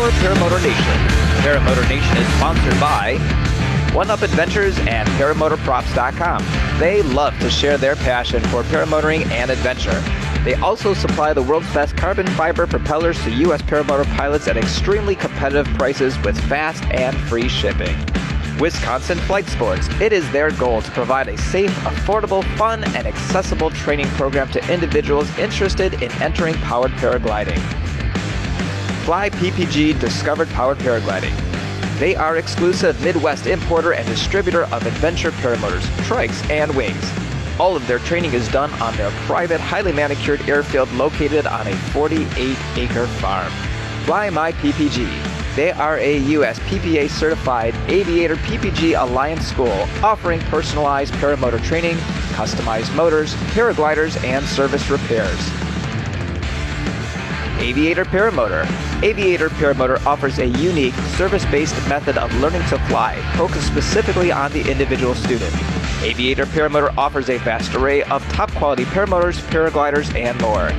Our Paramotor Nation. Paramotor Nation is sponsored by One Up Adventures and ParamotorProps.com. They love to share their passion for paramotoring and adventure. They also supply the world's best carbon fiber propellers to U.S. paramotor pilots at extremely competitive prices with fast and free shipping. Wisconsin Flight Sports. It is their goal to provide a safe, affordable, fun, and accessible training program to individuals interested in entering powered paragliding. Fly PPG Discovered Powered Paragliding. They are exclusive Midwest importer and distributor of adventure paramotors, trikes, and wings. All of their training is done on their private, highly manicured airfield located on a 48-acre farm. Fly My PPG. They are a U.S. PPA certified Aviator PPG Alliance school offering personalized paramotor training, customized motors, paragliders, and service repairs. Aviator Paramotor. Aviator Paramotor offers a unique, service-based method of learning to fly, focused specifically on the individual student. Aviator Paramotor offers a vast array of top-quality paramotors, paragliders, and more.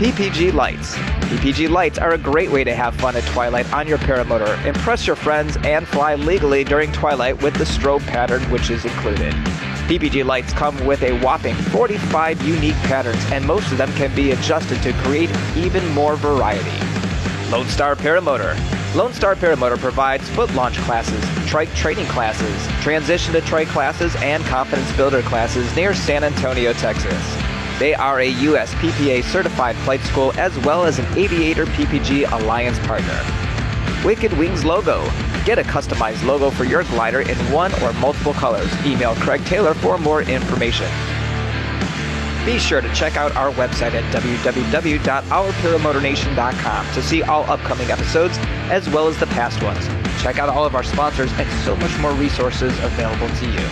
PPG Lights. PPG Lights are a great way to have fun at twilight on your paramotor, impress your friends, and fly legally during twilight with the strobe pattern which is included. PPG Lights come with a whopping 45 unique patterns, and most of them can be adjusted to create even more variety. Lone Star Paramotor. Lone Star Paramotor provides foot launch classes, trike training classes, transition to trike classes, and confidence builder classes near San Antonio, Texas. They are a U.S. PPA certified flight school as well as an Aviator PPG Alliance partner. Wicked Wings Logo. Get a customized logo for your glider in one or multiple colors. Email Craig Taylor for more information. Be sure to check out our website at www.ourparamotornation.com to see all upcoming episodes as well as the past ones. Check out all of our sponsors and so much more resources available to you.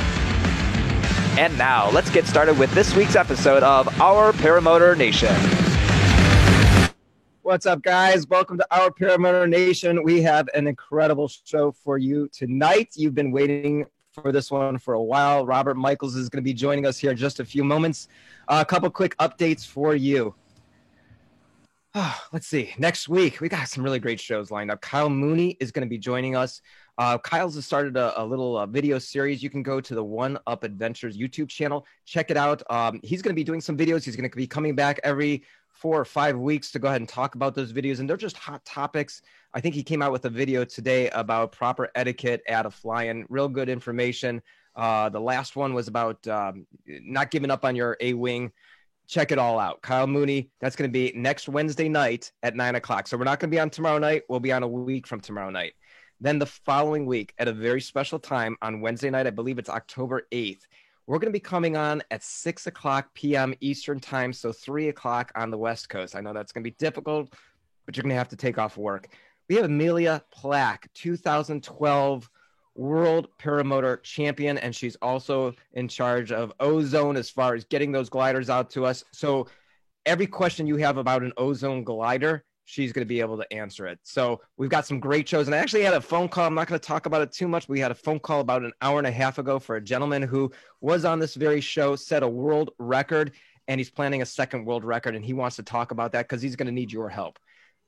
And now, let's get started with this week's episode of Our Paramotor Nation. What's up, guys? Welcome to Our Paramotor Nation. We have an incredible show for you tonight. You've been waiting for this one for a while. Robert Michaels is going to be joining us here in just a few moments. A couple quick updates for you. Let's see. Next week, we got some really great shows lined up. Kyle Mooney is going to be joining us. Kyle's has started a little video series. You can go to the One Up Adventures YouTube channel. Check it out. He's going to be doing some videos. He's going to be coming back every 4 or 5 weeks to go ahead and talk about those videos. And they're just hot topics. I think he came out with a video today about proper etiquette at a fly-in. Real good information. The last one was about not giving up on your A-wing. Check it all out. Kyle Mooney, that's going to be next Wednesday night at 9 o'clock. So we're not going to be on tomorrow night. We'll be on a week from tomorrow night. Then the following week at a very special time on Wednesday night, I believe it's October 8th, we're going to be coming on at 6 o'clock p.m. Eastern time, so 3 o'clock on the West Coast. I know that's going to be difficult, but you're going to have to take off work. We have Amelia Plack, 2012 World Paramotor Champion, and she's also in charge of Ozone as far as getting those gliders out to us. So every question you have about an Ozone glider, she's going to be able to answer it. So we've got some great shows. And I actually had a phone call. I'm not going to talk about it too much. We had a phone call about an hour and a half ago for a gentleman who was on this very show, set a world record, and he's planning a second world record. And he wants to talk about that because he's going to need your help.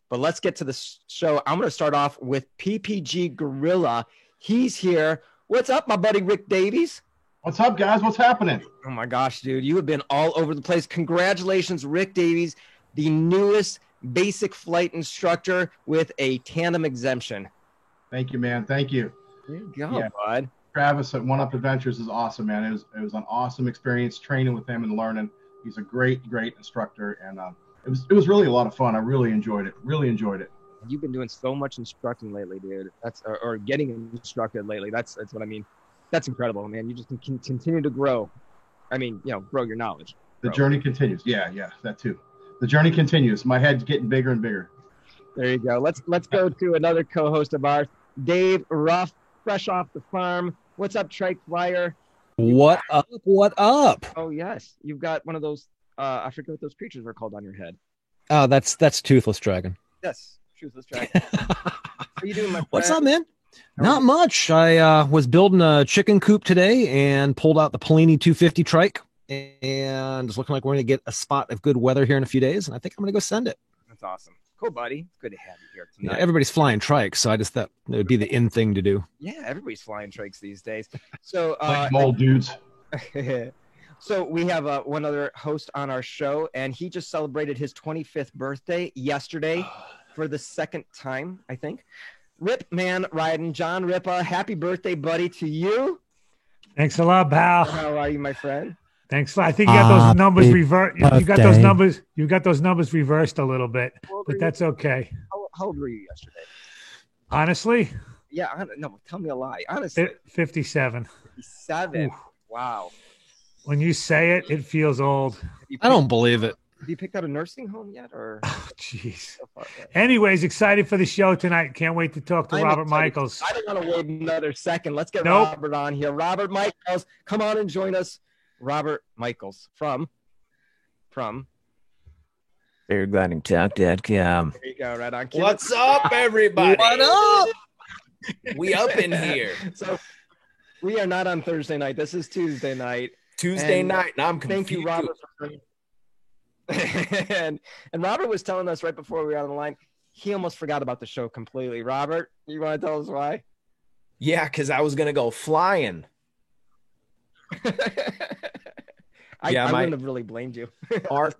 But let's get to the show. I'm going to start off with PPG Gorilla. He's here. What's up, my buddy, Rick Davies? What's up, guys? What's happening? Oh my gosh, dude. You have been all over the place. Congratulations, Rick Davies, the newest basic flight instructor with a tandem exemption. Thank you, man. Thank you. There you go, bud. Travis at One Up Adventures is awesome, man. It was an awesome experience training with him and learning. He's a great instructor, and it was really a lot of fun. I really enjoyed it. You've been doing so much instructing lately, dude. That's or getting instructed lately. That's what I mean. That's incredible, man. You just can continue to grow. I mean, grow your knowledge. The journey continues. Yeah, that too. The journey continues. My head's getting bigger and bigger. There you go. Let's go to another co-host of ours, Dave Ruff, fresh off the farm. What's up, Trike Flyer? What up? Oh, yes. You've got one of those, I forget what those creatures were called on your head. Oh, that's Toothless Dragon. Yes, Toothless Dragon. How you doing, my friend? What's up, man? Not much. I was building a chicken coop today and pulled out the Polini 250 trike. And it's looking like we're going to get a spot of good weather here in a few days. And I think I'm going to go send it. That's awesome. Cool, buddy. Good to have you here tonight. Everybody's flying trikes, so I just thought it would be the in thing to do. Yeah, everybody's flying trikes these days. So, Like mold dudes. so we have one other host on our show, and he just celebrated his 25th birthday yesterday for the second time, I think. Rip Man Riding, John Ripa, happy birthday, buddy, to you. Thanks a lot, pal. How are you, my friend? Thanks. I think you got those numbers reversed. You got those numbers. You got those numbers reversed a little bit, but that's okay. How old were you yesterday? Honestly? Yeah. No, tell me a lie. Honestly. 57. 57. Ooh. Wow. When you say it, it feels old. I don't believe it. Have you picked out a nursing home yet? Or oh, jeez. Anyways, excited for the show tonight. Can't wait to talk to Robert Michaels. I don't want to wait another second. Let's get Robert on here. Robert Michaels, come on and join us. Robert Michaels from paraglidingtalk.com. There you go, right on. What's up, everybody? What up? We up in here. So we are not on Thursday night. This is Tuesday night. Tuesday night, and I'm confused. Thank you, Robert. and Robert was telling us right before we were on the line, he almost forgot about the show completely. Robert, you want to tell us why? Yeah, because I was gonna go flying. I wouldn't have really blamed you. Art,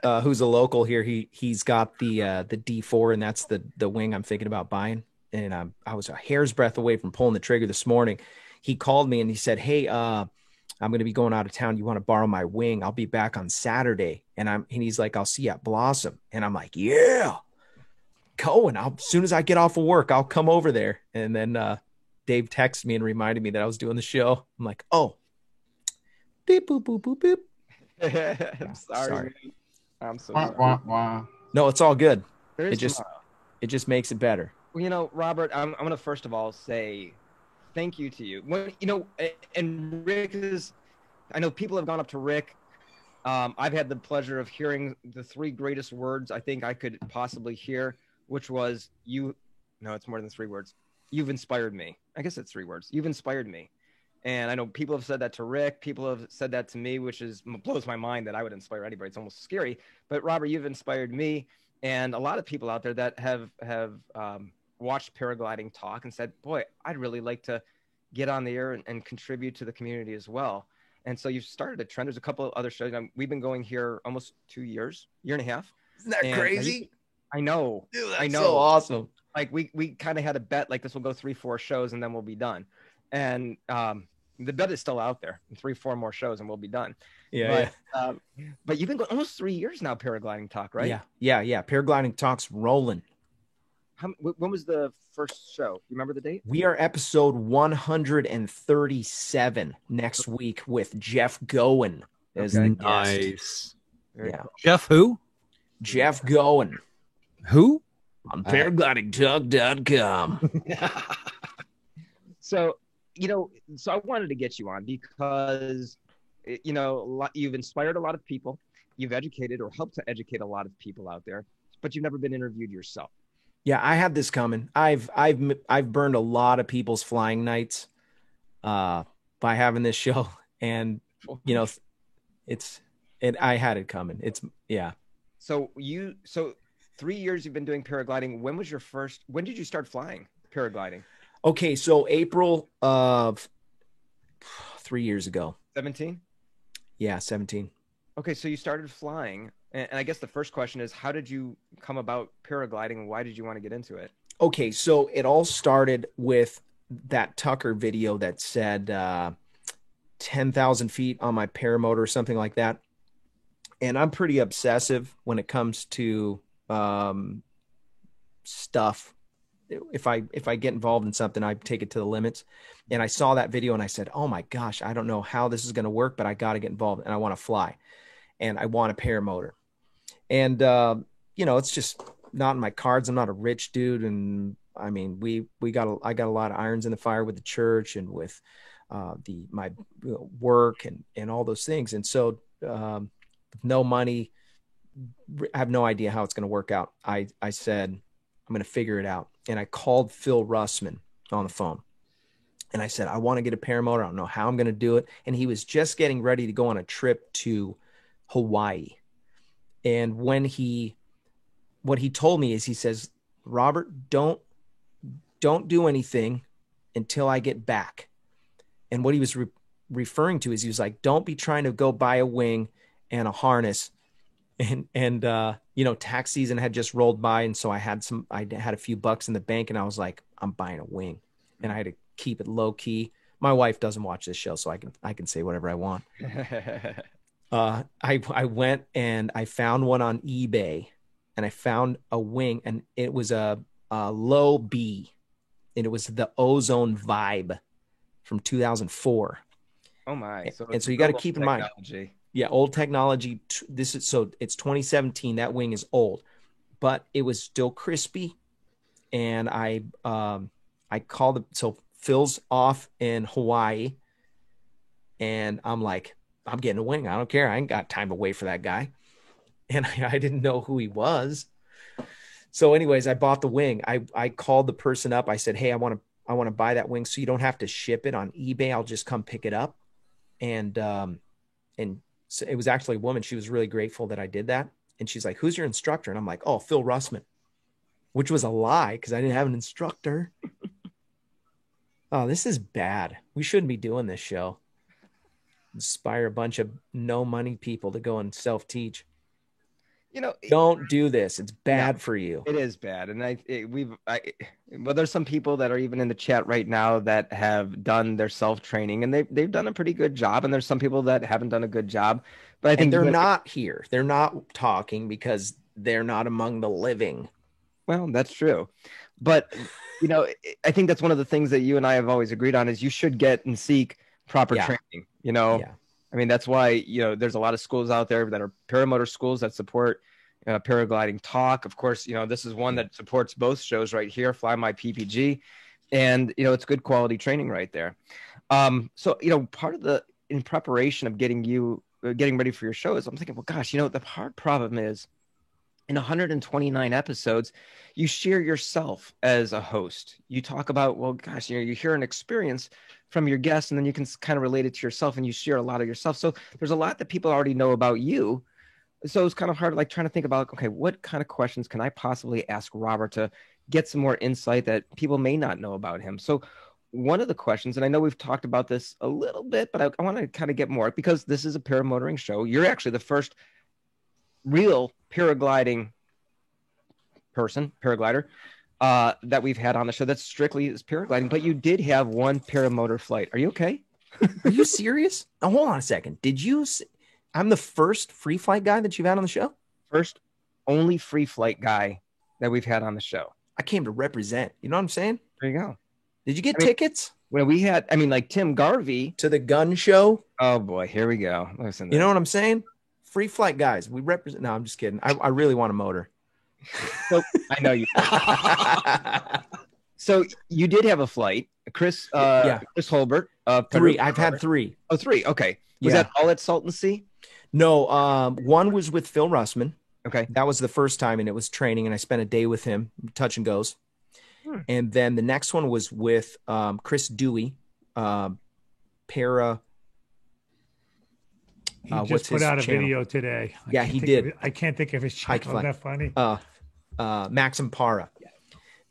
who's a local here, he's got the D4, and that's the wing I'm thinking about buying. And I was a hair's breadth away from pulling the trigger this morning. He called me and he said, "Hey, I'm going to be going out of town. You want to borrow my wing? I'll be back on Saturday." And he's like, "I'll see you at Blossom." And I'm like, "Yeah, going. As soon as I get off of work, I'll come over there." And then Dave texted me and reminded me that I was doing the show. I'm like, "Oh, beep, boop, boop, boop, boop." I'm sorry. I'm so sorry. No, it's all good. It just makes it better. Well, Robert, I'm going to first of all say thank you to you. And Rick I know people have gone up to Rick. I've had the pleasure of hearing the three greatest words I think I could possibly hear, which was no, it's more than 3 words. You've inspired me. I guess it's 3 words. You've inspired me. And I know people have said that to Rick. People have said that to me, which blows my mind that I would inspire anybody. It's almost scary. But Robert, you've inspired me and a lot of people out there that have watched Paragliding Talk and said, boy, I'd really like to get on the air and contribute to the community as well. And so you've started a trend. There's a couple of other shows. We've been going here almost 2 years, year and a half. Isn't that crazy? I know. Dude, that's so awesome. Like we kind of had a bet, like this will go 3-4 shows and then we'll be done. And the bet is still out there. 3-4 more shows and we'll be done. Yeah. But you've been going almost 3 years now, Paragliding Talk, right? Yeah. Paragliding Talk's rolling. When was the first show? You remember the date? We are episode 137 next week with Jeff Goen. Nice. Very cool. Jeff who? Jeff Goen. Who? On paraglidingtalk.com. So I wanted to get you on because, you've inspired a lot of people. You've educated or helped to educate a lot of people out there, but you've never been interviewed yourself. Yeah, I had this coming. I've burned a lot of people's flying nights by having this show, and I had it coming. So 3 years you've been doing paragliding. When did you start flying paragliding? Okay, so April of 3 years ago. 17? Yeah, 17. Okay, so you started flying. And I guess the first question is, how did you come about paragliding and why did you want to get into it? Okay, so it all started with that Tucker video that said 10,000 feet on my paramotor or something like that. And I'm pretty obsessive when it comes to stuff. If I get involved in something, I take it to the limits. And I saw that video and I said, oh my gosh, I don't know how this is going to work, but I got to get involved and I want to fly and I want a paramotor. And, it's just not in my cards. I'm not a rich dude. And I mean, I got a lot of irons in the fire with the church and with my work and all those things. And so no money, I have no idea how it's going to work out. I said, I'm going to figure it out. And I called Phil Russman on the phone. And I said, I want to get a paramotor. I don't know how I'm going to do it. And he was just getting ready to go on a trip to Hawaii. And when he what he told me is, he says, Robert, don't do anything until I get back. And what he was referring to is, he was like, don't be trying to go buy a wing and a harness. And you know, tax season had just rolled by. And so I had a few bucks in the bank, and I was like, I'm buying a wing, and I had to keep it low key. My wife doesn't watch this show, so I can say whatever I want. I went and I found one on eBay, and I found a wing, and it was a low B, and it was the Ozone Vibe from 2004. Oh my! So you got to keep in mind, yeah, old technology. It's 2017. That wing is old, but it was still crispy, and I called so Phil's off in Hawaii, and I'm like, I'm getting a wing. I don't care. I ain't got time to wait for that guy. And I didn't know who he was. So anyways, I bought the wing. I called the person up. I said, hey, I want to buy that wing, so you don't have to ship it on eBay. I'll just come pick it up. And so it was actually a woman. She was really grateful that I did that. And she's like, who's your instructor? And I'm like, oh, Phil Russman, which was a lie because I didn't have an instructor. Oh, this is bad. We shouldn't be doing this show. Inspire a bunch of no money people to go and self-teach. You know, don't do this. It's bad for you. It is bad. And well, there's some people that are even in the chat right now that have done their self-training, and they've done a pretty good job. And there's some people that haven't done a good job, but I think they're not here. They're not talking because they're not among the living. Well, that's true. But, you know, I think that's one of the things that you and I have always agreed on is you should get and seek proper training, you know? Yeah. I mean, that's why, you know, there's a lot of schools out there that are paramotor schools that support paragliding talk. Of course, you know, this is one that supports both shows right here, Fly My PPG. And, you know, it's good quality training right there. So, you know, part of in preparation of getting ready for your show is I'm thinking, well, gosh, you know, the hard problem is in 129 episodes, you share yourself as a host. You talk about, well, gosh, you know, you hear an experience from your guests, and then you can kind of relate it to yourself, and you share a lot of yourself. So there's a lot that people already know about you. So it's kind of hard, like trying to think about, okay, what kind of questions can I possibly ask Robert to get some more insight that people may not know about him? So one of the questions, and I know we've talked about this a little bit, but I want to kind of get more because this is a paramotoring show. You're actually the first real paraglider that we've had on the show that's strictly is paragliding, but you did have one paramotor flight. Are you okay? Are you serious? Oh, hold on a second. I'm the first free flight guy that you've had on the show? First, only free flight guy that we've had on the show. I came to represent. You know what I'm saying? There you go. Did you get tickets? When we had, like Tim Garvey. To the gun show? Oh, boy. Here we go. Listen. You know what I'm saying? Free flight guys. We represent. No, I'm just kidding. I really want a motor. So, I know you. So you did have a flight. Chris Holbert. 3. I've had 3. Oh, 3. Okay. Was that all at Salton Sea? No, one was with Phil Russman. Okay. That was the first time, and it was training, and I spent a day with him, touch and goes. And then the next one was with Chris Dewey, Para. He just put out a video today. He did. I can't think of his channel. Isn't that funny? Maxim Para.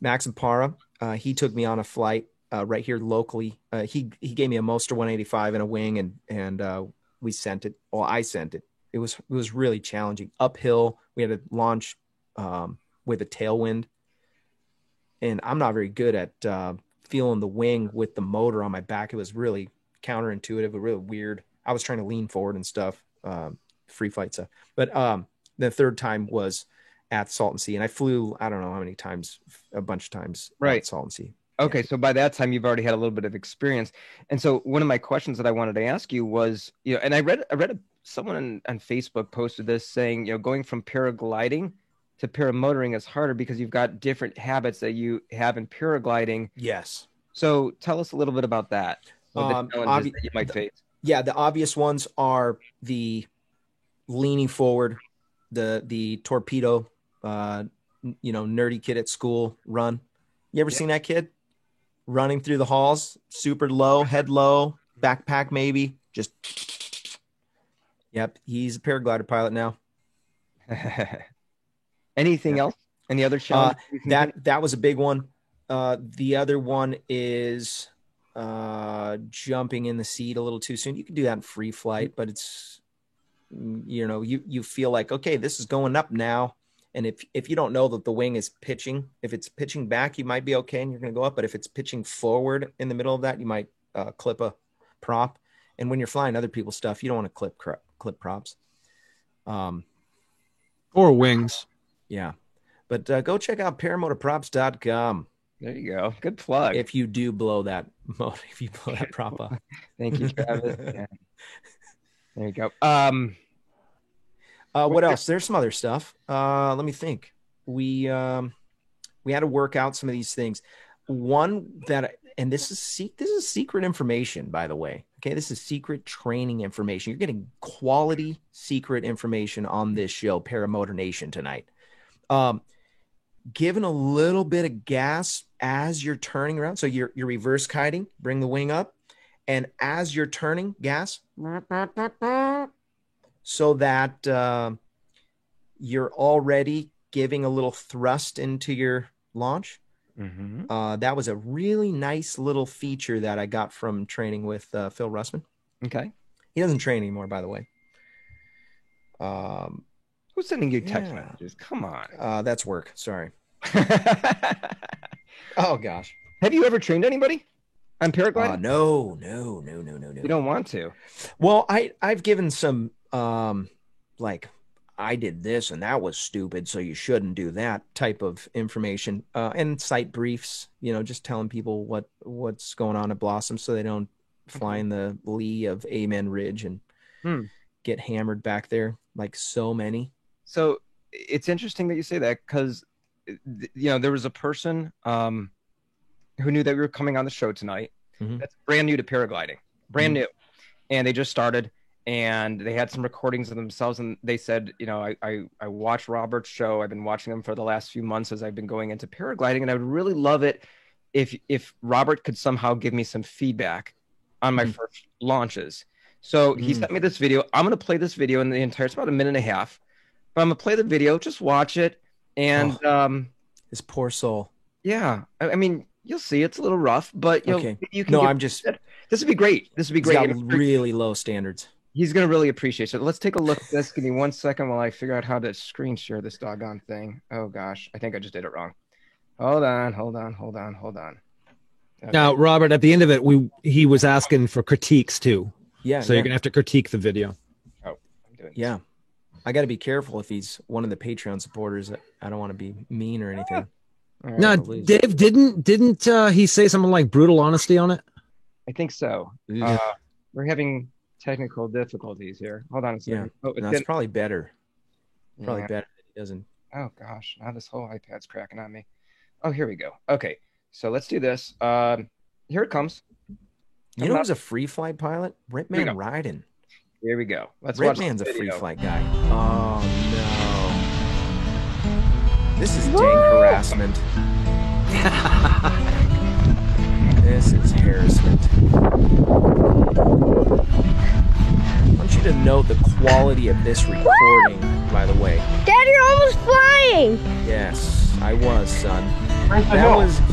Maxim Para. He took me on a flight right here locally. He gave me a Moster 185 and a wing, and we sent it. Well, I sent it. It was really challenging. Uphill. We had to launch with a tailwind. And I'm not very good at feeling the wing with the motor on my back. It was really counterintuitive, but really weird. I was trying to lean forward and stuff, free flight stuff. But the third time was at Salton Sea, and I flew, I don't know how many times, a bunch of times at Salton Sea. Okay, so by that time you've already had a little bit of experience. And so one of my questions that I wanted to ask you was, you know, and I read someone on Facebook posted this saying, you know, going from paragliding to paramotoring is harder because you've got different habits that you have in paragliding. Yes. So tell us a little bit about that. The challenges that you might face. Yeah, the obvious ones are the leaning forward, the torpedo, nerdy kid at school run. You ever seen that kid running through the halls, super low, head low, backpack maybe, just. Yep, he's a paraglider pilot now. Anything else? Any other challenge? That was a big one. The other one is jumping in the seat a little too soon. You can do that in free flight, but it's, you feel like, okay, this is going up now. And if you don't know that the wing is pitching, if it's pitching back, you might be okay and you're going to go up. But if it's pitching forward in the middle of that, you might clip a prop. And when you're flying other people's stuff, you don't want to clip props. Or wings. Yeah. But go check out paramotorprops.com. There you go. Good plug. If you do blow that prop up. Thank you, Travis. Yeah. There you go. What else? There's some other stuff. Let me think. We had to work out some of these things. One that, and this is secret information, by the way. Okay, this is secret training information. You're getting quality secret information on this show, Paramotor Nation, tonight. Given a little bit of gas as you're turning around. So you're reverse kiting, bring the wing up, and as you're turning, gas, so that you're already giving a little thrust into your launch. Mm-hmm. That was a really nice little feature that I got from training with Phil Russman. Okay. He doesn't train anymore, by the way. Who's sending you text messages? Come on. That's work. Sorry. Oh, gosh. Have you ever trained anybody on paragliding? No. You don't want to? Well, I've given some, like, I did this and that was stupid, so you shouldn't do that type of information, and site briefs, just telling people what's going on at Blossom so they don't fly in the lee of Amen Ridge and get hammered back there like so many. So it's interesting that you say that, because there was a person who knew that we were coming on the show tonight. Mm-hmm. That's brand new to paragliding, new, and they just started. And they had some recordings of themselves, and they said, I watched Robert's show. I've been watching them for the last few months as I've been going into paragliding, and I would really love it if Robert could somehow give me some feedback on my first launches. So he sent me this video. I'm going to play this video in the entire. It's about a minute and a half, but I'm going to play the video. Just watch it, and his poor soul. Yeah, I mean, you'll see it's a little rough, but okay. You can. No, this would be great. This would be great. He's got really low standards. He's going to really appreciate it. Let's take a look at this. Give me 1 second while I figure out how to screen share this doggone thing. Oh, gosh. I think I just did it wrong. Hold on. Okay. Now, Robert, at the end of it, he was asking for critiques, too. Yeah. So you're going to have to critique the video. Oh, I'm doing this. Yeah. I got to be careful if he's one of the Patreon supporters. I don't want to be mean or anything. Right, now, Dave, didn't he say something like brutal honesty on it? I think so. Yeah. We're having technical difficulties here. Hold on a second. Yeah. It's probably better. Probably better that he doesn't. Oh gosh, now this whole iPad's cracking on me. Oh, here we go. Okay, so let's do this. Here it comes. You know who's a free flight pilot? Ripman Ryden. Here we go. Let's watch. Ripman's a free flight guy. Oh no. This is dang harassment. This is harassment. I want you to note the quality of this recording, by the way. Dad, you're almost flying! Yes, I was, son.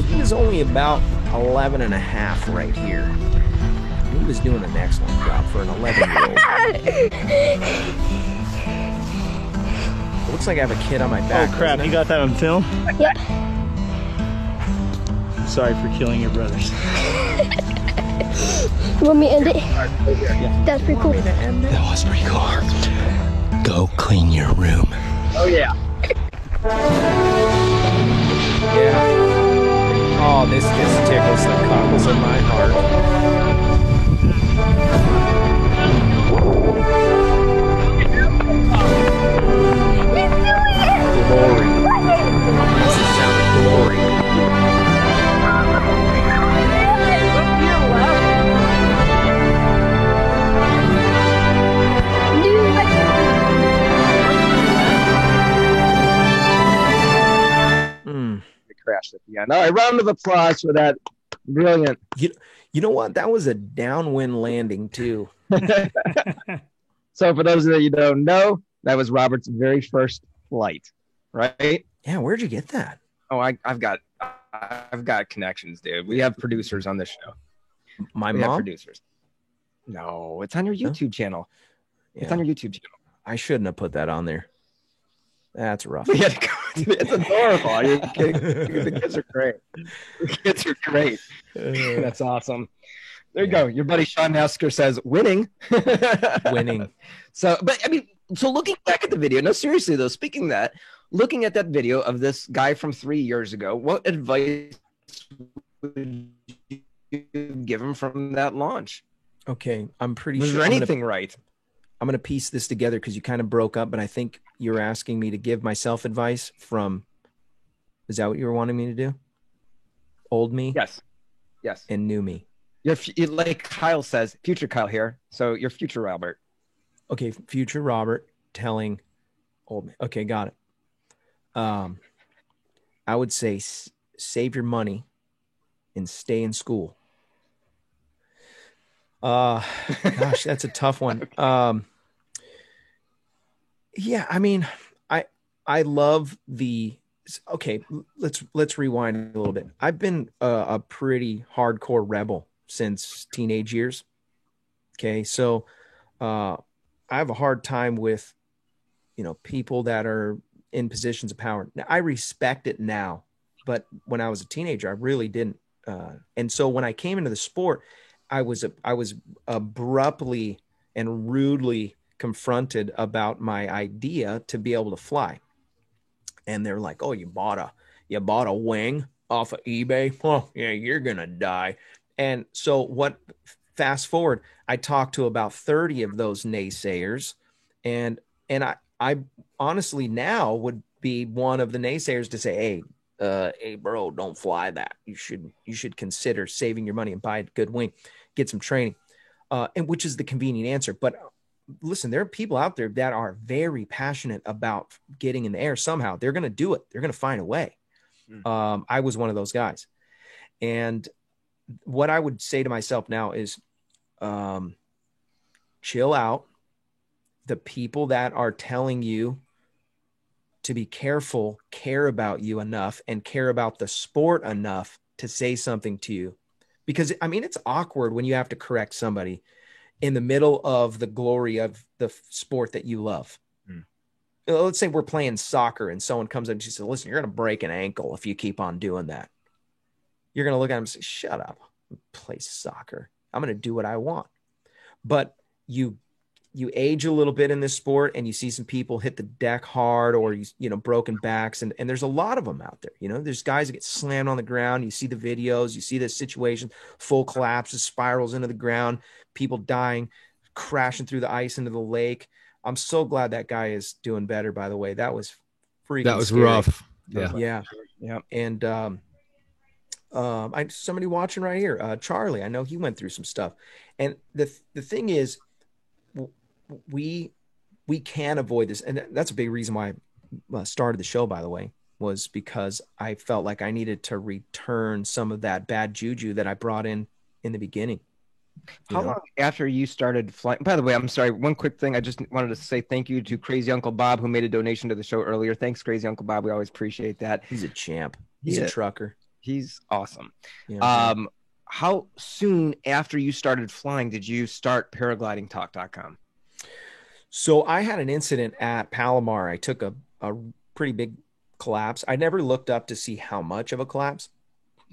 He was only about 11 and a half right here. He was doing an excellent job for an 11-year-old. It looks like I have a kid on my back. Oh crap, you got that on film? Yep. Sorry for killing your brothers. You want me to end it? Yeah. That's pretty cool. That was pretty cool. Go clean your room. Oh yeah. Yeah. Oh, this tickles the cockles of my heart. Glory. This is sound glory. Crashed at the end. All right, round of applause for that. Brilliant. You know what? That was a downwind landing too. So for those of you who don't know, that was Robert's very first flight. right? Yeah, where'd you get that? Oh, I've got connections, dude. We have producers on this show. My We have mom? producers. No, it's on your YouTube channel. It's Yeah. on your YouTube channel. I shouldn't have put that on there. That's rough. We had to go. It's adorable. Are you kidding? The kids are great. The kids are great. That's awesome. There you go. Your buddy Sean Masker says winning. Winning. So, but I mean, so looking back at the video, no, seriously though, speaking of that, looking at that video of this guy from 3 years ago, what advice would you give him from that launch? Okay, I'm pretty Was sure. there anything right? I'm going to piece this together because you kind of broke up, but I think you're asking me to give myself advice from, is that what you were wanting me to do? Old me? Yes. Yes. And new me. You're like Kyle says, future Kyle here. So you're future Robert. Okay, future Robert telling old me. Okay, got it. I would say save your money and stay in school. Gosh, that's a tough one. Yeah, I mean, I love the, okay, let's rewind a little bit. I've been a pretty hardcore rebel since teenage years. Okay, so I have a hard time with, people that are in positions of power. Now, I respect it now, but when I was a teenager, I really didn't. And so when I came into the sport, I was abruptly and rudely confronted about my idea to be able to fly. And they're like, "Oh, you bought a wing off of eBay? Oh, yeah, you're going to die." And so fast forward, I talked to about 30 of those naysayers. And I honestly now would be one of the naysayers to say, hey, bro, don't fly that. You should consider saving your money and buy a good wing, get some training, and which is the convenient answer. But listen, there are people out there that are very passionate about getting in the air somehow. They're going to do it. They're going to find a way. I was one of those guys. And what I would say to myself now is chill out. The people that are telling you to be careful care about you enough and care about the sport enough to say something to you. Because, I mean, it's awkward when you have to correct somebody in the middle of the glory of the sport that you love. Let's say we're playing soccer and someone comes up and she says, "Listen, you're going to break an ankle if you keep on doing that." You're going to look at him and say, "Shut up, play soccer. I'm going to do what I want." But you age a little bit in this sport and you see some people hit the deck hard or, broken backs. And there's a lot of them out there. There's guys that get slammed on the ground. You see the videos, you see the situation, full collapses, spirals into the ground, people dying, crashing through the ice into the lake. I'm so glad that guy is doing better, by the way. That was freaking scary. Rough. Yeah. And somebody watching right here, Charlie, I know he went through some stuff. And the thing is, we can avoid this. And that's a big reason why I started the show, by the way, was because I felt like I needed to return some of that bad juju that I brought in the beginning. How long after you started flying? By the way, I'm sorry. One quick thing. I just wanted to say thank you to Crazy Uncle Bob, who made a donation to the show earlier. Thanks, Crazy Uncle Bob. We always appreciate that. He's a champ. He's a trucker. He's awesome. Yeah, how soon after you started flying did you start paraglidingtalk.com? So I had an incident at Palomar. I took a pretty big collapse. I never looked up to see how much of a collapse,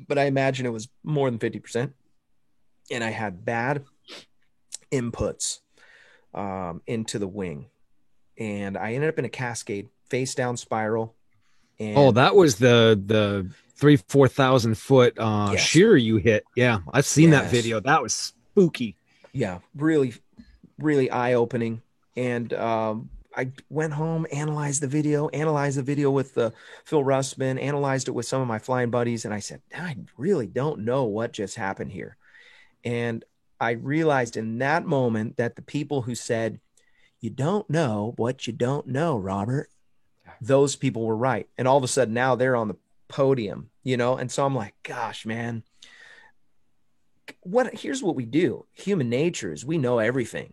but I imagine it was more than 50%. And I had bad inputs into the wing. And I ended up in a cascade, face down spiral. And that was the 3,000-4,000 foot shear you hit. Yeah, I've seen that video. That was spooky. Yeah, really, really eye-opening. And I went home, analyzed the video with Phil Russman, analyzed it with some of my flying buddies. And I said, I really don't know what just happened here. And I realized in that moment that the people who said, "You don't know what you don't know, Robert," those people were right. And all of a sudden now they're on the podium, And so I'm like, gosh, man, here's what we do. Human nature is we know everything.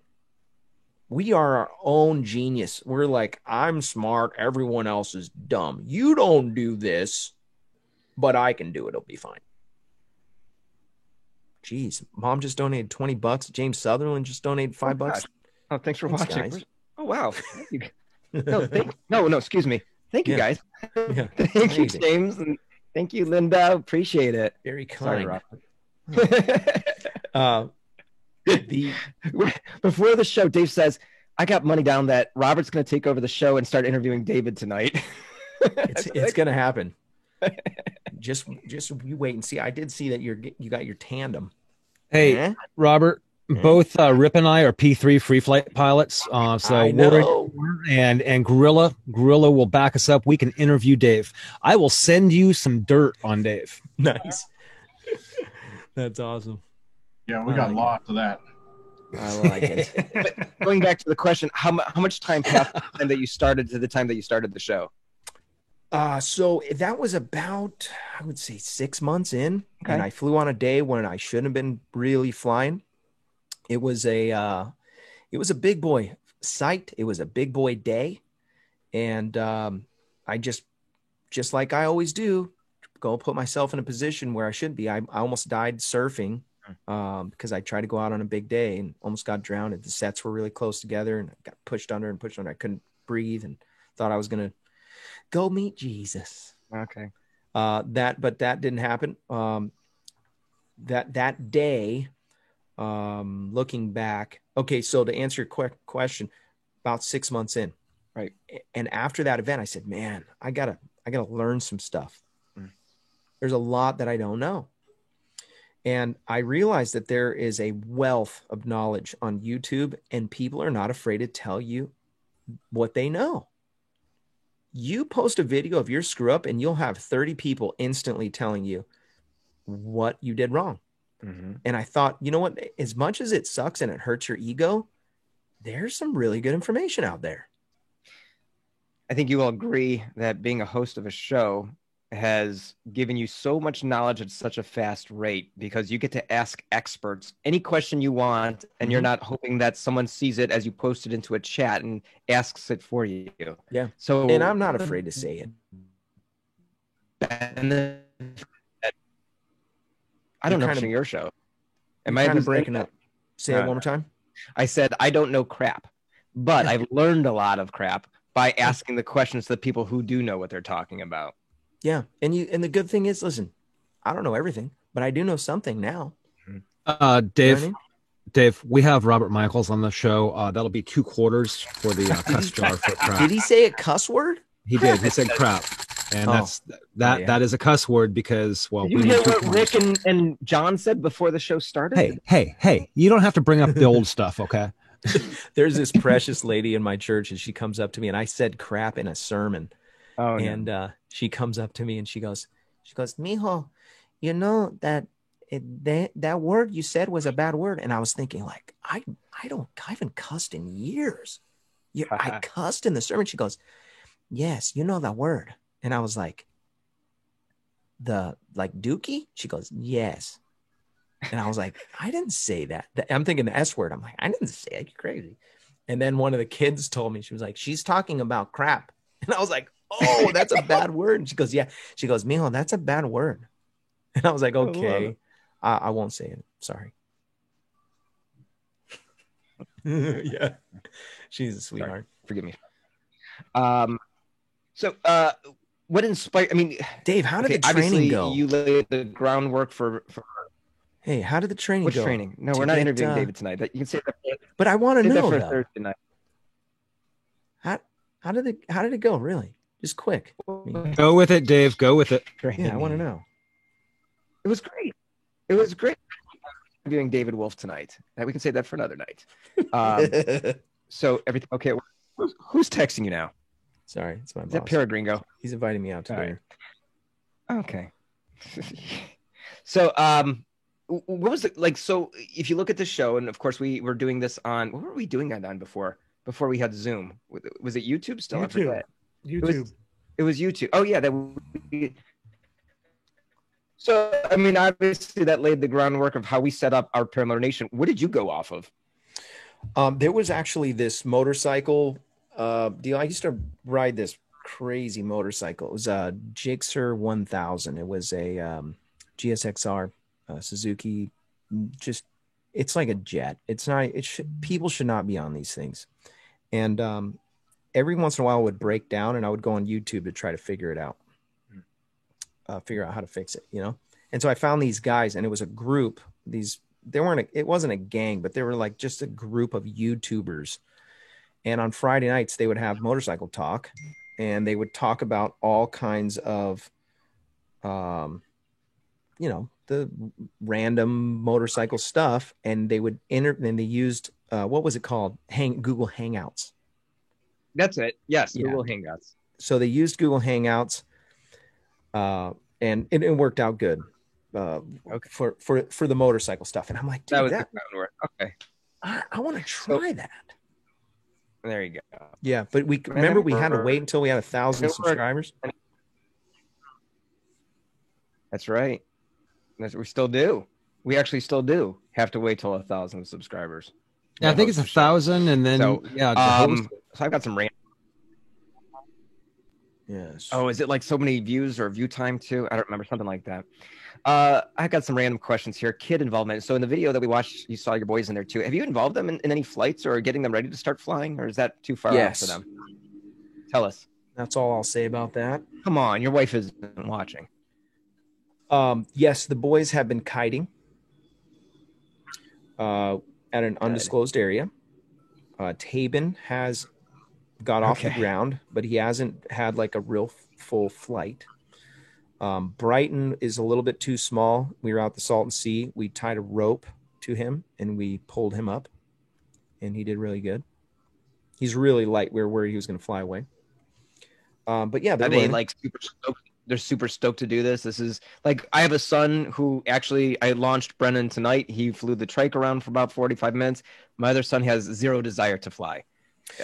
we are our own genius. We're like, I'm smart. Everyone else is dumb. You don't do this, but I can do it. It'll be fine. Jeez, Mom just donated $20. James Sutherland just donated $5. Oh, thanks for Thanks, watching. guys. Oh, wow. Thank you. No, excuse me. Thank you, guys. Yeah. Thank you, Amazing. James. And thank you, Linda. Appreciate it. Very Sorry, kind. Robert. Before the show, Dave says, I got money down that Robert's going to take over the show and start interviewing David tonight. It's going to happen. Just you wait and see. I did see that you got your tandem. Hey, Robert, both Rip and I are P3 free flight pilots. So and Gorilla will back us up. We can interview Dave. I will send you some dirt on Dave. Nice. That's awesome. Yeah, we got lots of that. I like it. But going back to the question, how much time passed from the time that you started to the time that you started the show? So that was about, I would say, 6 months in, and I flew on a day when I shouldn't have been really flying. It was a big boy sight. It was a big boy day, and I just like I always do, go put myself in a position where I should be. I almost died surfing because I tried to go out on a big day and almost got drowned. The sets were really close together, and I got pushed under. I couldn't breathe, and thought I was gonna go meet Jesus. Okay. But that didn't happen. That day, looking back. Okay. So to answer your question, about 6 months in, right. And after that event, I said, man, I gotta learn some stuff. There's a lot that I don't know. And I realized that there is a wealth of knowledge on YouTube, and people are not afraid to tell you what they know. You post a video of your screw up and you'll have 30 people instantly telling you what you did wrong. Mm-hmm. And I thought, you know what, as much as it sucks and it hurts your ego, there's some really good information out there. I think you will agree that being a host of a show has given you so much knowledge at such a fast rate, because you get to ask experts any question you want, and you're not hoping that someone sees it as you post it into a chat and asks it for you. Yeah. So, and I'm not afraid to say it. I don't know from your show. Am I kind of breaking up? Say it one more time. I said, I don't know crap, but I've learned a lot of crap by asking the questions to the people who do know what they're talking about. Yeah. And the good thing is, listen, I don't know everything, but I do know something now. Dave, Dave, we have Robert Michaels on the show. That'll be 2 quarters for the cuss jar for crap. Did he say a cuss word? He did. He said crap. And that is a cuss word because, well, did you hear what Rick and John said before the show started? Hey, you don't have to bring up the old stuff, okay? There's this precious lady in my church, and she comes up to me, and I said crap in a sermon. Oh, and she comes up to me and she goes, Mijo, you know that that word you said was a bad word. And I was thinking, like, I haven't cussed in years. I cussed in the sermon. She goes, yes, you know that word. And I was like, dookie? She goes, yes. And I was like, I didn't say that. I'm thinking the S word. I'm like, I didn't say it. You're crazy. And then one of the kids told me, she was like, she's talking about crap. And I was like, oh, that's a bad word. And she goes, yeah. She goes, Mijo, that's a bad word. And I was like, okay, I won't say it. Sorry. Yeah. She's a sweetheart. Sorry. Forgive me. So what inspired, I mean, Dave, how did the training go? You laid the groundwork for Hey, how did the training go? Which training? No, we're not interviewing David tonight. But you can say that. But I want to know that for Thursday night. How did it go? Really, just quick. Go with it, Dave. Go with it. Yeah, I want to know. It was great. It was great interviewing David Wolf tonight. We can say that for another night. So everything okay? Who's texting you now? Sorry, it's my boss. Is that Peregringo? He's inviting me out to dinner. Okay. So what was it like? So if you look at the show, and of course we were doing this on, what were we doing that on before we had Zoom? Was it YouTube still? YouTube. It was YouTube. Oh yeah, so I mean, obviously that laid the groundwork of how we set up our Paramotor Nation. What did you go off of? There was actually this motorcycle deal. I used to ride this crazy motorcycle. It was a Gixxer 1000. It was a GSXR Suzuki. Just, it's like a jet. It's not. People should not be on these things. And every once in a while, it would break down, and I would go on YouTube to try to figure it out, figure out how to fix it. And so I found these guys, and it was a group. It wasn't a gang, but they were like just a group of YouTubers. And on Friday nights, they would have motorcycle talk, and they would talk about all kinds of, the random motorcycle stuff. And they would and they used, what was it called? Google Hangouts. That's it. Yes. Yeah. Google Hangouts. So they used Google Hangouts, and it worked out good. For the motorcycle stuff. And I'm like, dude, that was the groundwork. Okay. I want to try that. There you go. Yeah, but we had to wait until we had 1,000 subscribers. That's right. We still do. We actually still do have to wait till 1,000 subscribers. Yeah, I think it's 1,000, and then so I've got some random. Yes. Oh, is it like so many views or view time too? I don't remember, something like that. I got some random questions here. Kid involvement. So in the video that we watched, you saw your boys in there too. Have you involved them in any flights or getting them ready to start flying, or is that too far out for them? Tell us. That's all I'll say about that. Come on, your wife isn't watching. Yes, the boys have been kiting at an undisclosed area. Tabin has got off the ground, but he hasn't had like a real full flight. Brighton is a little bit too small. We were out the Salton Sea. We tied a rope to him and we pulled him up, and he did really good. He's really light. We were worried he was going to fly away. But yeah, they're super stoked to do this. This is like, I have a son who actually, I launched Brennan tonight. He flew the trike around for about 45 minutes. My other son has zero desire to fly.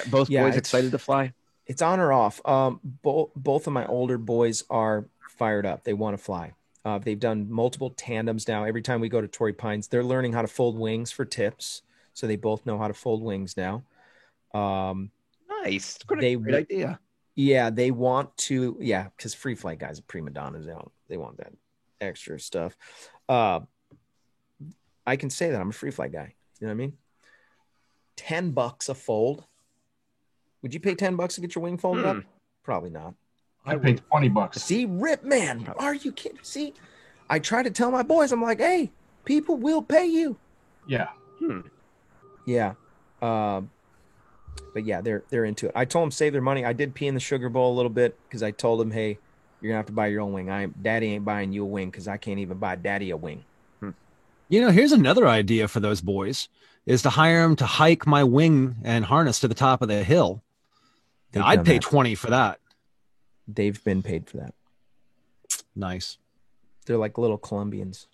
Both boys excited to fly? It's on or off. Both of my older boys are fired up. They want to fly. They've done multiple tandems now. Every time we go to Torrey Pines, they're learning how to fold wings for tips. So they both know how to fold wings now. Nice. Great idea. Yeah, they want to. Yeah, because free flight guys are prima donnas. They want that extra stuff. I can say that I'm a free flight guy. You know what I mean? $10 a fold. Would you pay $10 to get your wing folded up? Probably not. I paid $20. See, Rip Man, are you kidding? See, I try to tell my boys, I'm like, hey, people will pay you. Yeah. Yeah. But yeah, they're into it. I told them save their money. I did pee in the sugar bowl a little bit because I told them, hey, you're gonna have to buy your own wing. Daddy ain't buying you a wing because I can't even buy Daddy a wing. Here's another idea for those boys: is to hire them to hike my wing and harness to the top of the hill. I'd pay $20 for that. They've been paid for that. Nice. They're like little Colombians.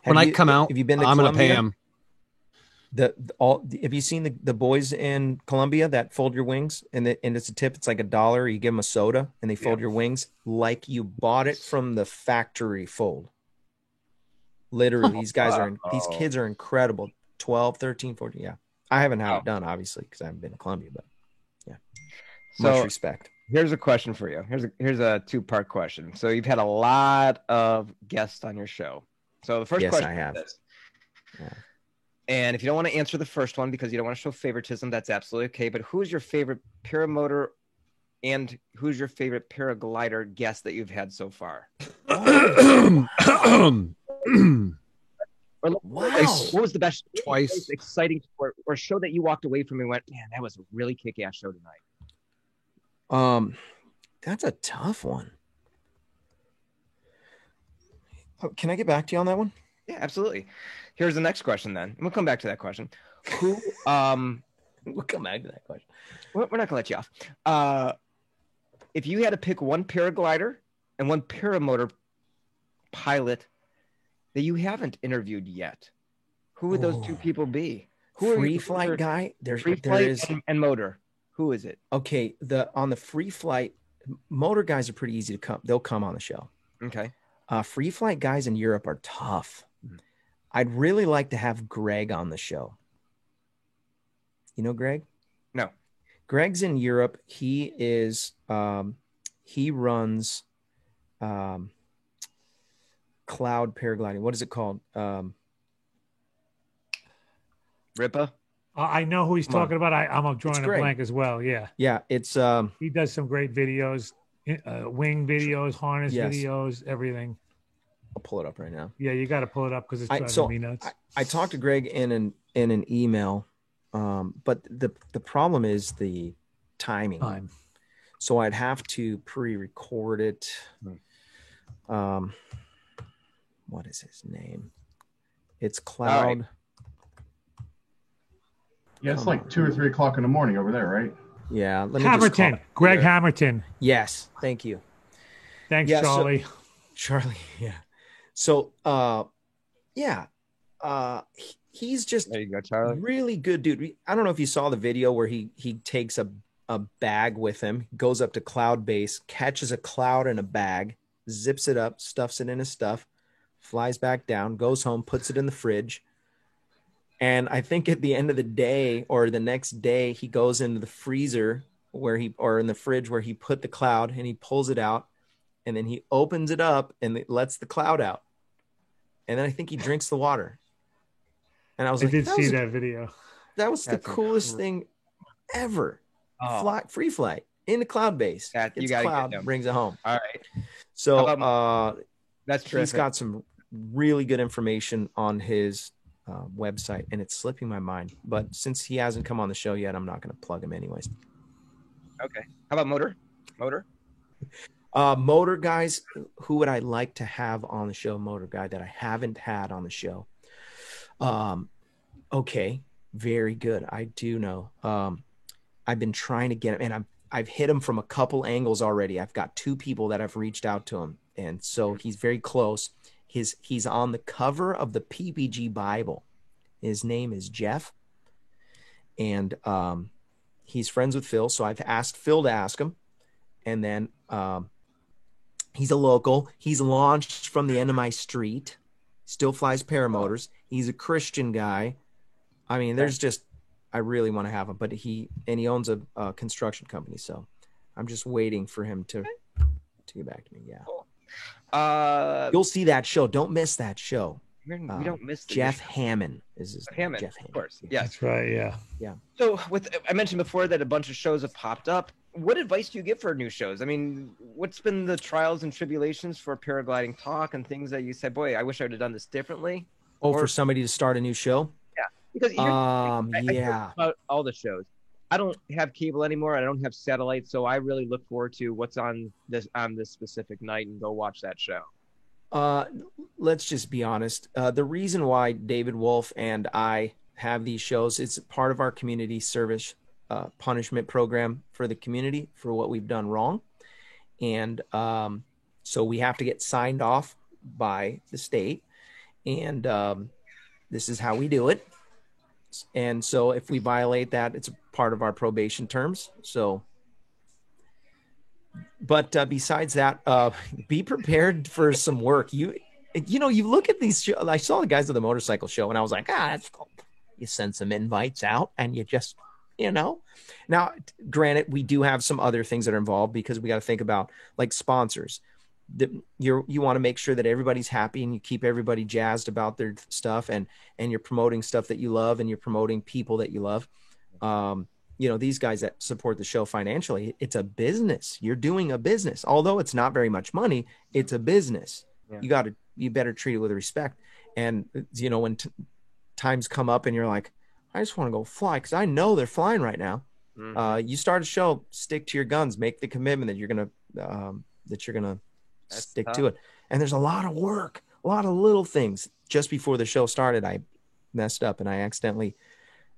When I come out, have you been to I'm going to pay Colombia? them. Have you seen the boys in Colombia that fold your wings and it's a tip? It's like $1. You give them a soda and they fold your wings like you bought it from the factory fold. Literally, these kids are incredible. 12, 13, 14. Yeah. I haven't had it done, obviously, because I haven't been to Colombia, but yeah. Much respect. Here's a question for you. Here's a 2-part question. So you've had a lot of guests on your show. So the first question I have. is this. Yeah. And if you don't want to answer the first one because you don't want to show favoritism, that's absolutely okay. But who's your favorite paramotor and who's your favorite paraglider guest that you've had so far? Wow. What was the best, Twice. exciting or show that you walked away from and went, man, that was a really kick-ass show tonight? That's a tough one. Can I get back to you on that one? Yeah, absolutely. Here's the next question then. We'll come back to that question. We'll come back to that question. We're not gonna let you off. If you had to pick one paraglider and one paramotor pilot that you haven't interviewed yet, who would those two people be? Free flight guy? Free flight and motor. Who is it? Okay, on the free flight, motor guys are pretty easy to come. They'll come on the show. Okay. Free flight guys in Europe are tough. I'd really like to have Greg on the show. You know Greg? No. Greg's in Europe. He runs cloud paragliding. What is it called? Ripa? I know who he's talking about. I'm drawing a blank as well. Yeah. Yeah. It's he does some great videos, wing videos, harness videos, everything. I'll pull it up right now. Yeah, you got to pull it up because it's driving me nuts. I talked to Greg in an email, but the problem is the timing. So I'd have to pre-record it. What is his name? It's Cloud. Right. Yeah, it's like 2 or 3 o'clock in the morning over there, right? Yeah. Hammerton. Greg Hammerton. Yes. Thank you. Thanks, Charlie. Charlie. Yeah. So, he's just there you go, Charlie. Really good dude. I don't know if you saw the video where he takes a bag with him, goes up to Cloud Base, catches a cloud in a bag, zips it up, stuffs it in his stuff, flies back down, goes home, puts it in the fridge. And I think at the end of the day or the next day, he goes into the freezer or in the fridge where he put the cloud, and he pulls it out, and then he opens it up and it lets the cloud out. And then I think he drinks the water. And I was like, I did see that video. That was the coolest thing ever. Free flight in the Cloud Base. You got cloud, brings it home. All right. So that's terrific. He's got some really good information on his website, and it's slipping my mind. But since he hasn't come on the show yet, I'm not going to plug him anyways. Okay. How about Motor? Motor guys, who would I like to have on the show? Motor guy that I haven't had on the show. Okay, very good. I do know. I've been trying to get him, and I've hit him from a couple angles already. I've got 2 people that have reached out to him, and so he's very close. He's on the cover of the PPG Bible. His name is Jeff, and he's friends with Phil. So I've asked Phil to ask him, and then he's a local. He's launched from the end of my street. Still flies paramotors. He's a Christian guy. I mean, I really want to have him, but he owns a construction company. So I'm just waiting for him to get back to me. Yeah. Cool. You'll see that show. Don't miss that show. We don't miss Jeff Hammond is his name. Jeff Hammond, of course. Yeah, that's right. Yeah. So I mentioned before that a bunch of shows have popped up. What advice do you give for new shows? I mean, what's been the trials and tribulations for Paragliding Talk and things that you said, boy, I wish I would have done this differently? For somebody to start a new show? Yeah. Because I hear about all the shows. I don't have cable anymore. I don't have satellite, so I really look forward to what's on this specific night and go watch that show. Let's just be honest. The reason why David Wolf and I have these shows, it's part of our community service punishment program for the community for what we've done wrong. And so we have to get signed off by the state. And this is how we do it. And so if we violate that, it's a part of our probation terms. So, but besides that, be prepared for some work. You look at these shows. I saw the guys at the motorcycle show and I was like, that's cool. You send some invites out and you just, now granted, we do have some other things that are involved because we got to think about like sponsors. You want to make sure that everybody's happy and you keep everybody jazzed about their stuff and you're promoting stuff that you love and you're promoting people that you love. These guys that support the show financially, it's a business. You're doing a business, although it's not very much money. It's a business. Yeah. You better treat it with respect. And when times come up and you're like, I just want to go fly because I know they're flying right now. Mm-hmm. You start a show, stick to your guns, make the commitment that you're gonna stick to it. And there's a lot of work, a lot of little things. Just before the show started, I messed up and I accidentally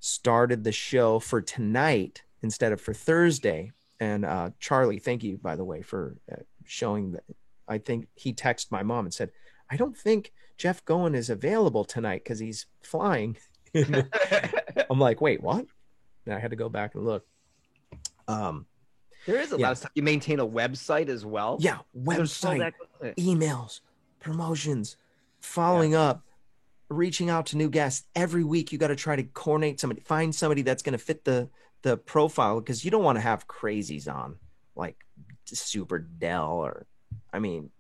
started the show for tonight instead of for Thursday. And Charlie, thank you, by the way, for showing that. I think he texted my mom and said, I don't think Jeff Goen is available tonight because he's flying. I'm like, wait, what? And I had to go back and look. There is a lot of stuff. You maintain a website as well. Yeah, website, emails, promotions, following up. reaching out to new guests every week. You got to try to coordinate somebody, find somebody that's going to fit the profile, because you don't want to have crazies on like Super Dell or, I mean,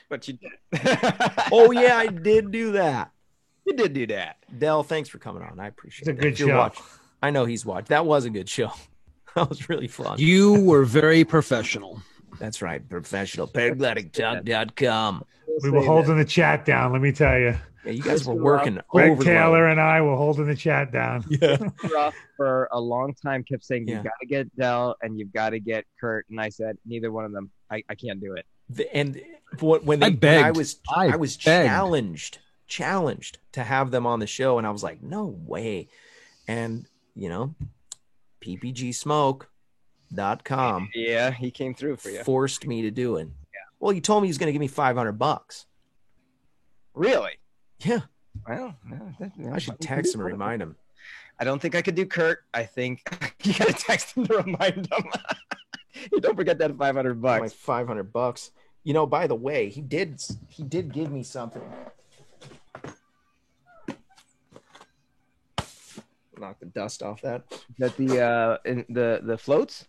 But you did. oh yeah, I did do that. You did do that. Dell, thanks for coming on. I appreciate it. It's a good If you're show. watching- I know he's watched. That was a good show. That was really fun. You were very professional. That's right. Professional. Paraglidingtalk.com. We were holding the chat down. Let me tell you, Yeah, you guys were working Greg over Taylor and I were holding the chat down. Ruff for a long time kept saying, Yeah. you've got to get Dell and you've got to get Kurt. And I said, neither one of them. I can't do it. And when I begged. I was begged. challenged to have them on the show, and I was like, no way. And ppgsmoke.com Yeah, he came through for you. forced me to do it. Yeah. Well, he told me he was going to give me $500. Really? Yeah. Well, no, I should text him and remind him. I don't think I could do Kurt. I think you got to text him to remind him. Don't forget that $500. My $500. By the way, he did give me something. Knock the dust off that. That the floats?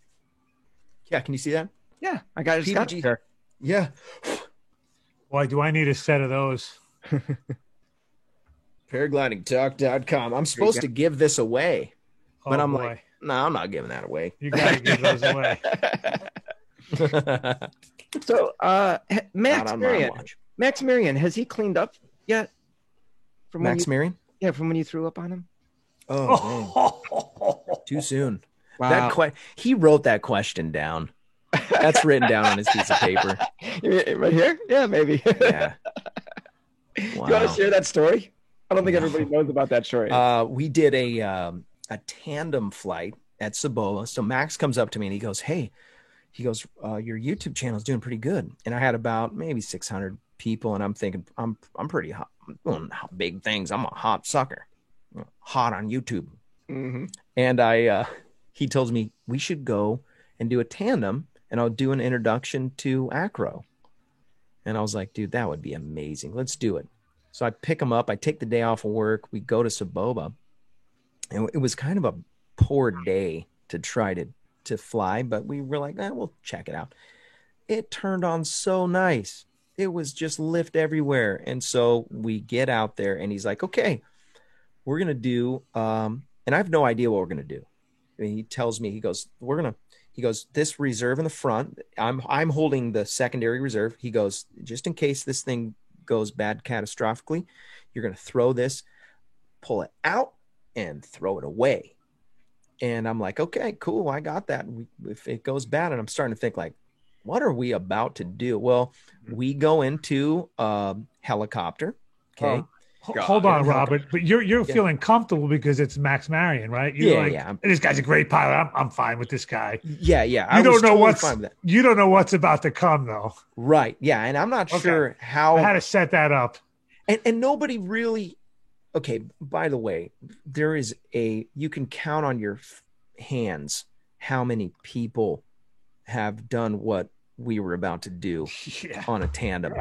Yeah, can you see that? Yeah, I got it. Just got PPG. it there. Yeah. Boy, do I need a set of those. Paraglidingtalk.com. I'm supposed to give this away, but Oh, I'm boy. like, no, I'm not giving that away. You got to give those away. So, Max Not on my Marion. watch. Max Marion, has he cleaned up yet? From Max when you, Marion? yeah, from when you threw up on him. Oh, man. Too soon. Wow. He wrote that question down. That's written down on his piece of paper. Right here? Yeah, maybe. Yeah. Do you want to share that story? I don't think everybody knows about that story. We did a tandem flight at Cibola. So Max comes up to me and he goes, "Hey," your YouTube channel is doing pretty good. And I had about maybe 600 people, and I'm thinking, I'm pretty hot. I'm doing big things. I'm a hot sucker, hot on YouTube. Mm-hmm. And he tells me we should go and do a tandem, and I'll do an introduction to Acro. And I was like, dude, that would be amazing. Let's do it. So I pick him up. I take the day off of work. We go to Cibola. And it was kind of a poor day to try to fly, but we were like, we'll check it out. It turned on so nice. It was just lift everywhere. And so we get out there, and he's like, okay, we're going to do, and I have no idea what we're going to do. And he tells me, he goes, this reserve in the front, I'm holding the secondary reserve. He goes, just in case this thing goes bad catastrophically, you're going to throw this, pull it out, and throw it away. And I'm like, okay, cool. I got that. If it goes bad, and I'm starting to think like, what are we about to do? Well, we go into a helicopter. Okay. Oh. Hold on, Robert. But you're feeling comfortable because it's Max Marion, right? You're this guy's a great pilot. I'm fine with this guy. Yeah. You don't know what's about to come, though. Right. Yeah. And I'm not sure how I had to set that up. And nobody really. Okay. By the way, you can count on your hands how many people have done what we were about to do on a tandem.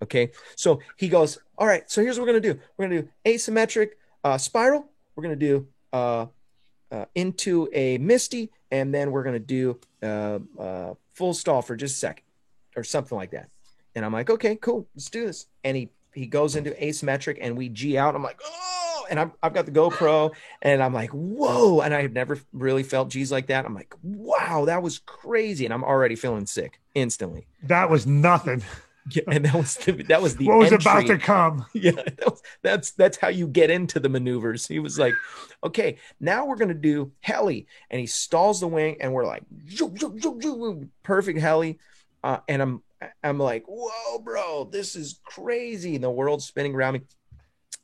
Okay. So he goes, all right, so here's what we're going to do. We're going to do asymmetric spiral. We're going to do into a Misty, and then we're going to do full stall for just a second or something like that. And I'm like, okay, cool. Let's do this. And he goes into asymmetric, and we G out. I'm like, oh, and I've got the GoPro, and I'm like, whoa. And I have never really felt G's like that. I'm like, wow, that was crazy. And I'm already feeling sick instantly. That was nothing. Yeah, and that was the what was entry. about to come. Yeah, that's how you get into the maneuvers. He was like, okay, now we're gonna do heli, and he stalls the wing, and we're like, perfect heli, and I'm like, whoa, bro, this is crazy, and the world's spinning around me.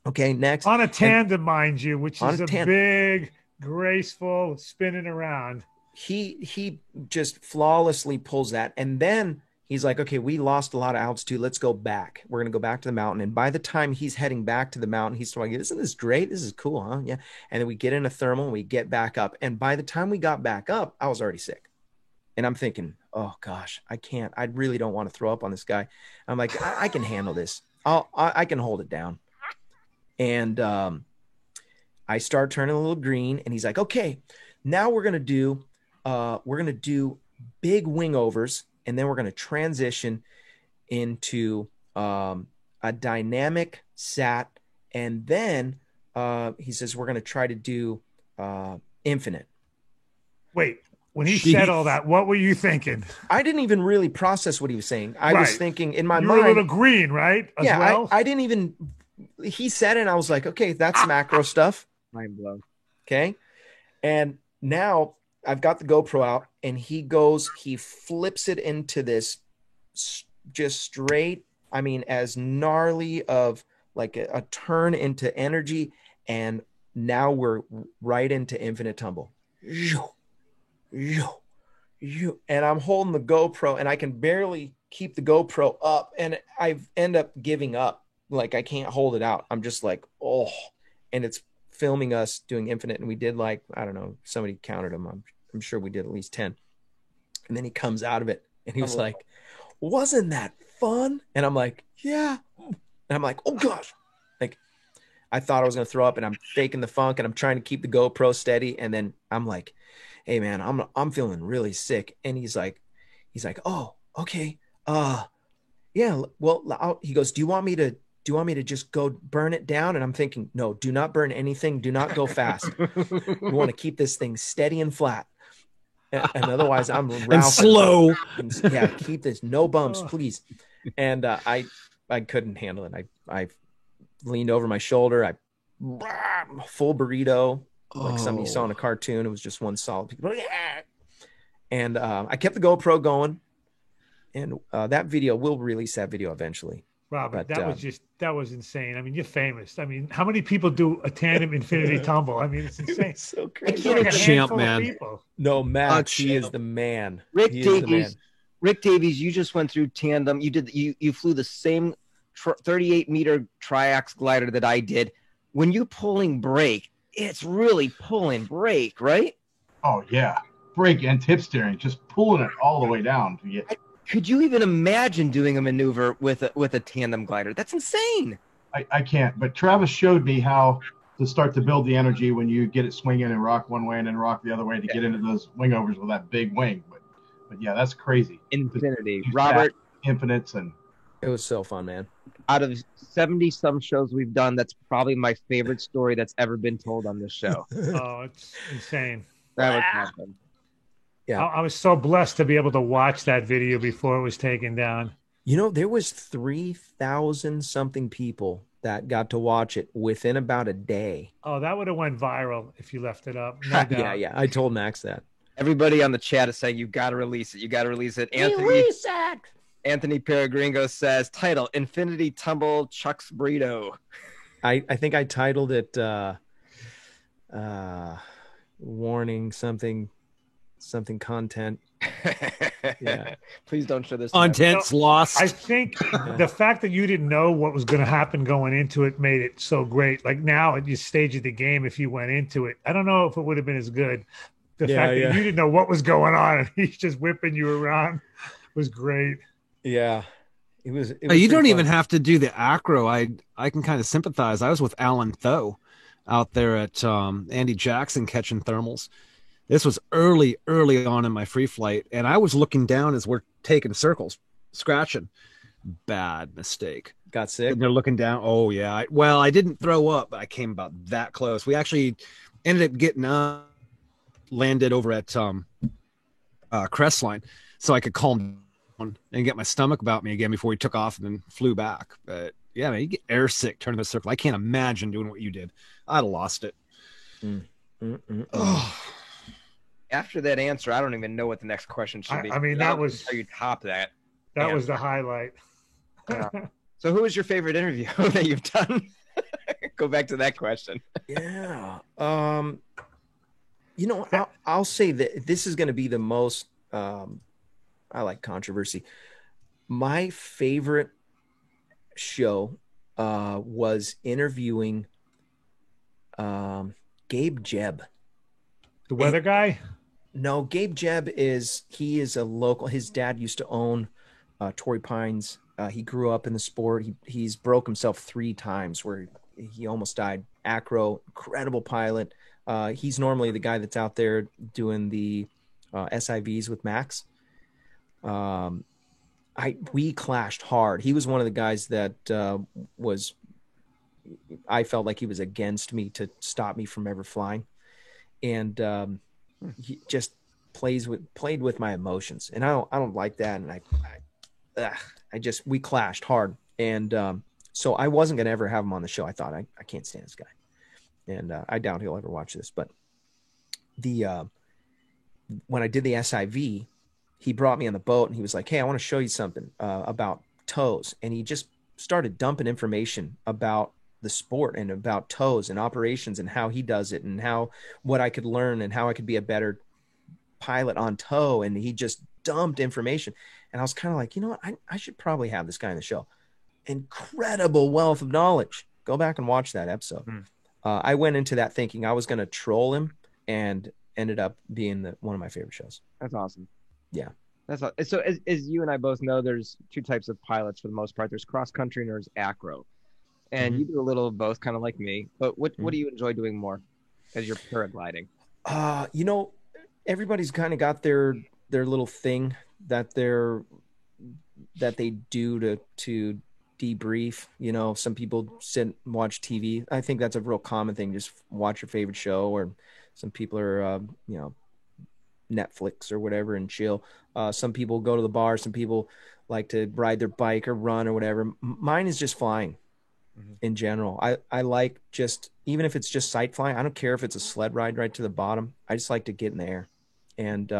Okay, next on a tandem, mind you, which is a big, graceful spinning around. He just flawlessly pulls that, and then he's like, okay, we lost a lot of altitude. Let's go back. We're going to go back to the mountain. And by the time he's heading back to the mountain, he's like, isn't this great? This is cool, huh? Yeah. And then we get in a thermal and we get back up. And by the time we got back up, I was already sick. And I'm thinking, oh gosh, I can't. I really don't want to throw up on this guy. I'm like, I can handle this. I can hold it down. And I start turning a little green, and he's like, okay, now we're gonna do big wing overs, and then we're gonna transition into a dynamic sat, and then he says we're gonna try to do infinite. Wait, when he said all that, what were you thinking? I didn't even really process what he was saying. I was thinking in my you mind, were a little green, right? As yeah, well? I didn't even. He said it, and I was like, okay, that's macro stuff. Mind blown. Okay, and now I've got the GoPro out, and he flips it into this just straight. I mean, as gnarly of like a turn into energy, and now we're right into infinite tumble. And I'm holding the GoPro, and I can barely keep the GoPro up, and I end up giving up. Like I can't hold it out. I'm just like, oh, and it's filming us doing infinite, and we did like, I don't know, somebody counted them. I'm sure we did at least 10. And then he comes out of it, and he was like, wasn't that fun? And I'm like, yeah. And I'm like, oh gosh. Like I thought I was going to throw up, and I'm faking the funk, and I'm trying to keep the GoPro steady. And then I'm like, hey man, I'm feeling really sick. And he's like, oh, okay. Yeah. Well, he goes, do you want me to just go burn it down? And I'm thinking, no, do not burn anything. Do not go fast. You want to keep this thing steady and flat. And otherwise I'm and slow. Yeah. Keep this, no bumps, please. And I couldn't handle it. I leaned over my shoulder. I full burrito, like something you saw in a cartoon. It was just one solid. And I kept the GoPro going, and that video, we'll release that video eventually. Robert, that was insane. I mean, you're famous. I mean, how many people do a tandem infinity tumble? I mean, it's insane. It's so crazy. Like a champ, handful of man. people. No, Max, he is the man. Rick He is the Davies. man. Rick Davies, you just went through tandem. You flew the same 38-meter triax glider that I did. When you're pulling brake, it's really pulling brake, right? Oh yeah, brake and tip steering, just pulling it all the way down to get. Could you even imagine doing a maneuver with a tandem glider? That's insane. I can't. But Travis showed me how to start to build the energy when you get it swinging and rock one way and then rock the other way to get into those wing overs with that big wing. But yeah, that's crazy. Infinity, Robert. Infinites and. It was so fun, man. Out of 70 some shows we've done, that's probably my favorite story that's ever been told on this show. Oh, it's insane. That was awesome. Yeah, I was so blessed to be able to watch that video before it was taken down. You know, there was 3,000 something people that got to watch it within about a day. Oh, that would have went viral if you left it up. No doubt. Yeah. I told Max that. Everybody on the chat is saying, you've got to release it. You got to release it. Anthony Peregrino says, title, Infinity Tumble Chuck's Burrito. I think I titled it warning something content. Yeah. Please don't show this. Content's lost. I think the fact that you didn't know what was going to happen going into it made it so great. Like now at your stage of the game, if you went into it, I don't know if it would have been as good. The fact that you didn't know what was going on and he's just whipping you around was great. Yeah. It was you don't even have to do the acro. I can kind of sympathize. I was with Alan Tho out there at Andy Jackson catching thermals. This was early on in my free flight, and I was looking down as we're taking circles, scratching. Bad mistake. Got sick. And they're looking down. Oh yeah. I didn't throw up, but I came about that close. We actually ended up getting up, landed over at Crestline, so I could calm down and get my stomach about me again before we took off and then flew back. But yeah, man, you get air sick turning the circle. I can't imagine doing what you did. I'd have lost it. After that answer, I don't even know what the next question should be. I mean, that was how you top that. That was the highlight. So who was your favorite interview that you've done? Go back to that question. Yeah. You know, I'll say that this is going to be the most, I like controversy. My favorite show was interviewing Gabe Jebb. The weather guy? No, Gabe Jebb is a local. His dad used to own Torrey Pines. He grew up in the sport. He's broke himself 3 times where he almost died. Acro, incredible pilot. He's normally the guy that's out there doing the SIVs with Max. We clashed hard. He was one of the guys that I felt like he was against me to stop me from ever flying. And he just played with my emotions, and I don't like that. And we clashed hard. And so I wasn't going to ever have him on the show. I thought, I can't stand this guy. And I doubt he'll ever watch this. But when I did the SIV, he brought me on the boat and he was like, hey, I want to show you something about tows. And he just started dumping information about the sport and about tows and operations and how he does it and what I could learn and how I could be a better pilot on tow. And he just dumped information. And I was kind of like, you know what? I should probably have this guy on the show. Incredible wealth of knowledge. Go back and watch that episode. I went into that thinking I was going to troll him, and ended up being one of my favorite shows. That's awesome. Yeah. So as you and I both know, there's two types of pilots for the most part. There's cross country and there's acro. And you do a little of both, kind of like me. But what do you enjoy doing more as you're paragliding? Everybody's kind of got their little thing that they do to debrief. Some people sit and watch TV. I think that's a real common thing. Just watch your favorite show, or some people are, Netflix or whatever and chill. Some people go to the bar. Some people like to ride their bike or run or whatever. Mine is just flying in general. I like just, even if it's just sight flying, I don't care if it's a sled ride right to the bottom. I just like to get in the air. And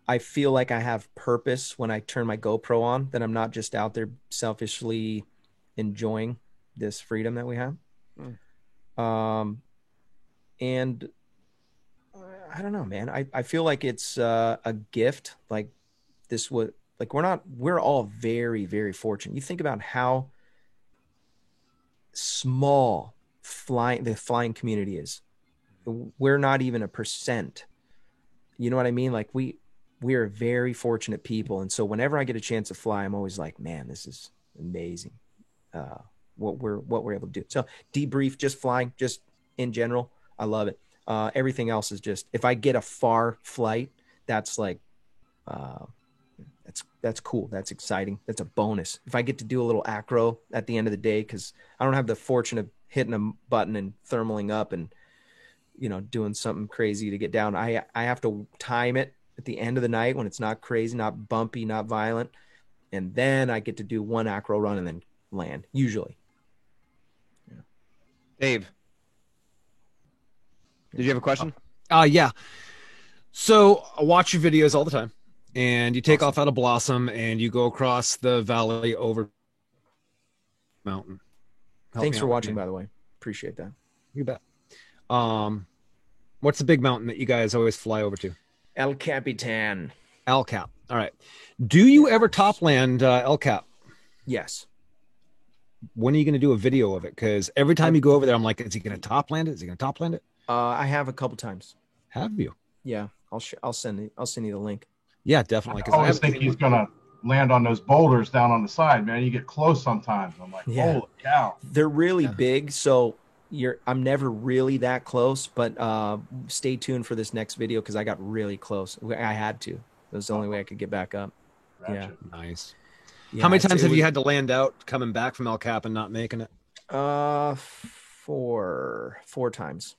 I feel like I have purpose when I turn my GoPro on, that I'm not just out there selfishly enjoying this freedom that we have. And I don't know, man. I feel like it's a gift. Like we're all very, very fortunate. You think about how small the flying community is. We're not even a percent. You know what I mean? Like we are very fortunate people. And so whenever I get a chance to fly, I'm always like, man, this is amazing. What we're able to do. So debrief, just flying, just in general, I love it. Everything else is just, if I get a far flight, that's like, that's cool. That's exciting. That's a bonus. If I get to do a little acro at the end of the day, cause I don't have the fortune of hitting a button and thermaling up and, doing something crazy to get down. I have to time it at the end of the night when it's not crazy, not bumpy, not violent. And then I get to do one acro run and then land, usually. Yeah. Dave, did you have a question? Yeah. So I watch your videos all the time, and you take off out of Blossom and you go across the valley over mountain. Thanks for watching, by the way. Appreciate that. You bet. What's the big mountain that you guys always fly over to? El Capitan. El Cap. All right. Do you ever top land El Cap? Yes. When are you going to do a video of it? Because every time you go over there, I'm like, is he going to top land it? Is he going to top land it? I have a couple times. Have you? Yeah. I'll send you the link. Yeah, definitely. I always think he's going to land on those boulders down on the side, man. You get close sometimes. I'm like, holy cow. They're really big. So I'm never really that close, but stay tuned for this next video, because I got really close. I had to. It was the only way I could get back up. Gotcha. Yeah. Nice. Yeah, how many times have you had to land out coming back from El Cap and not making it? 4 times.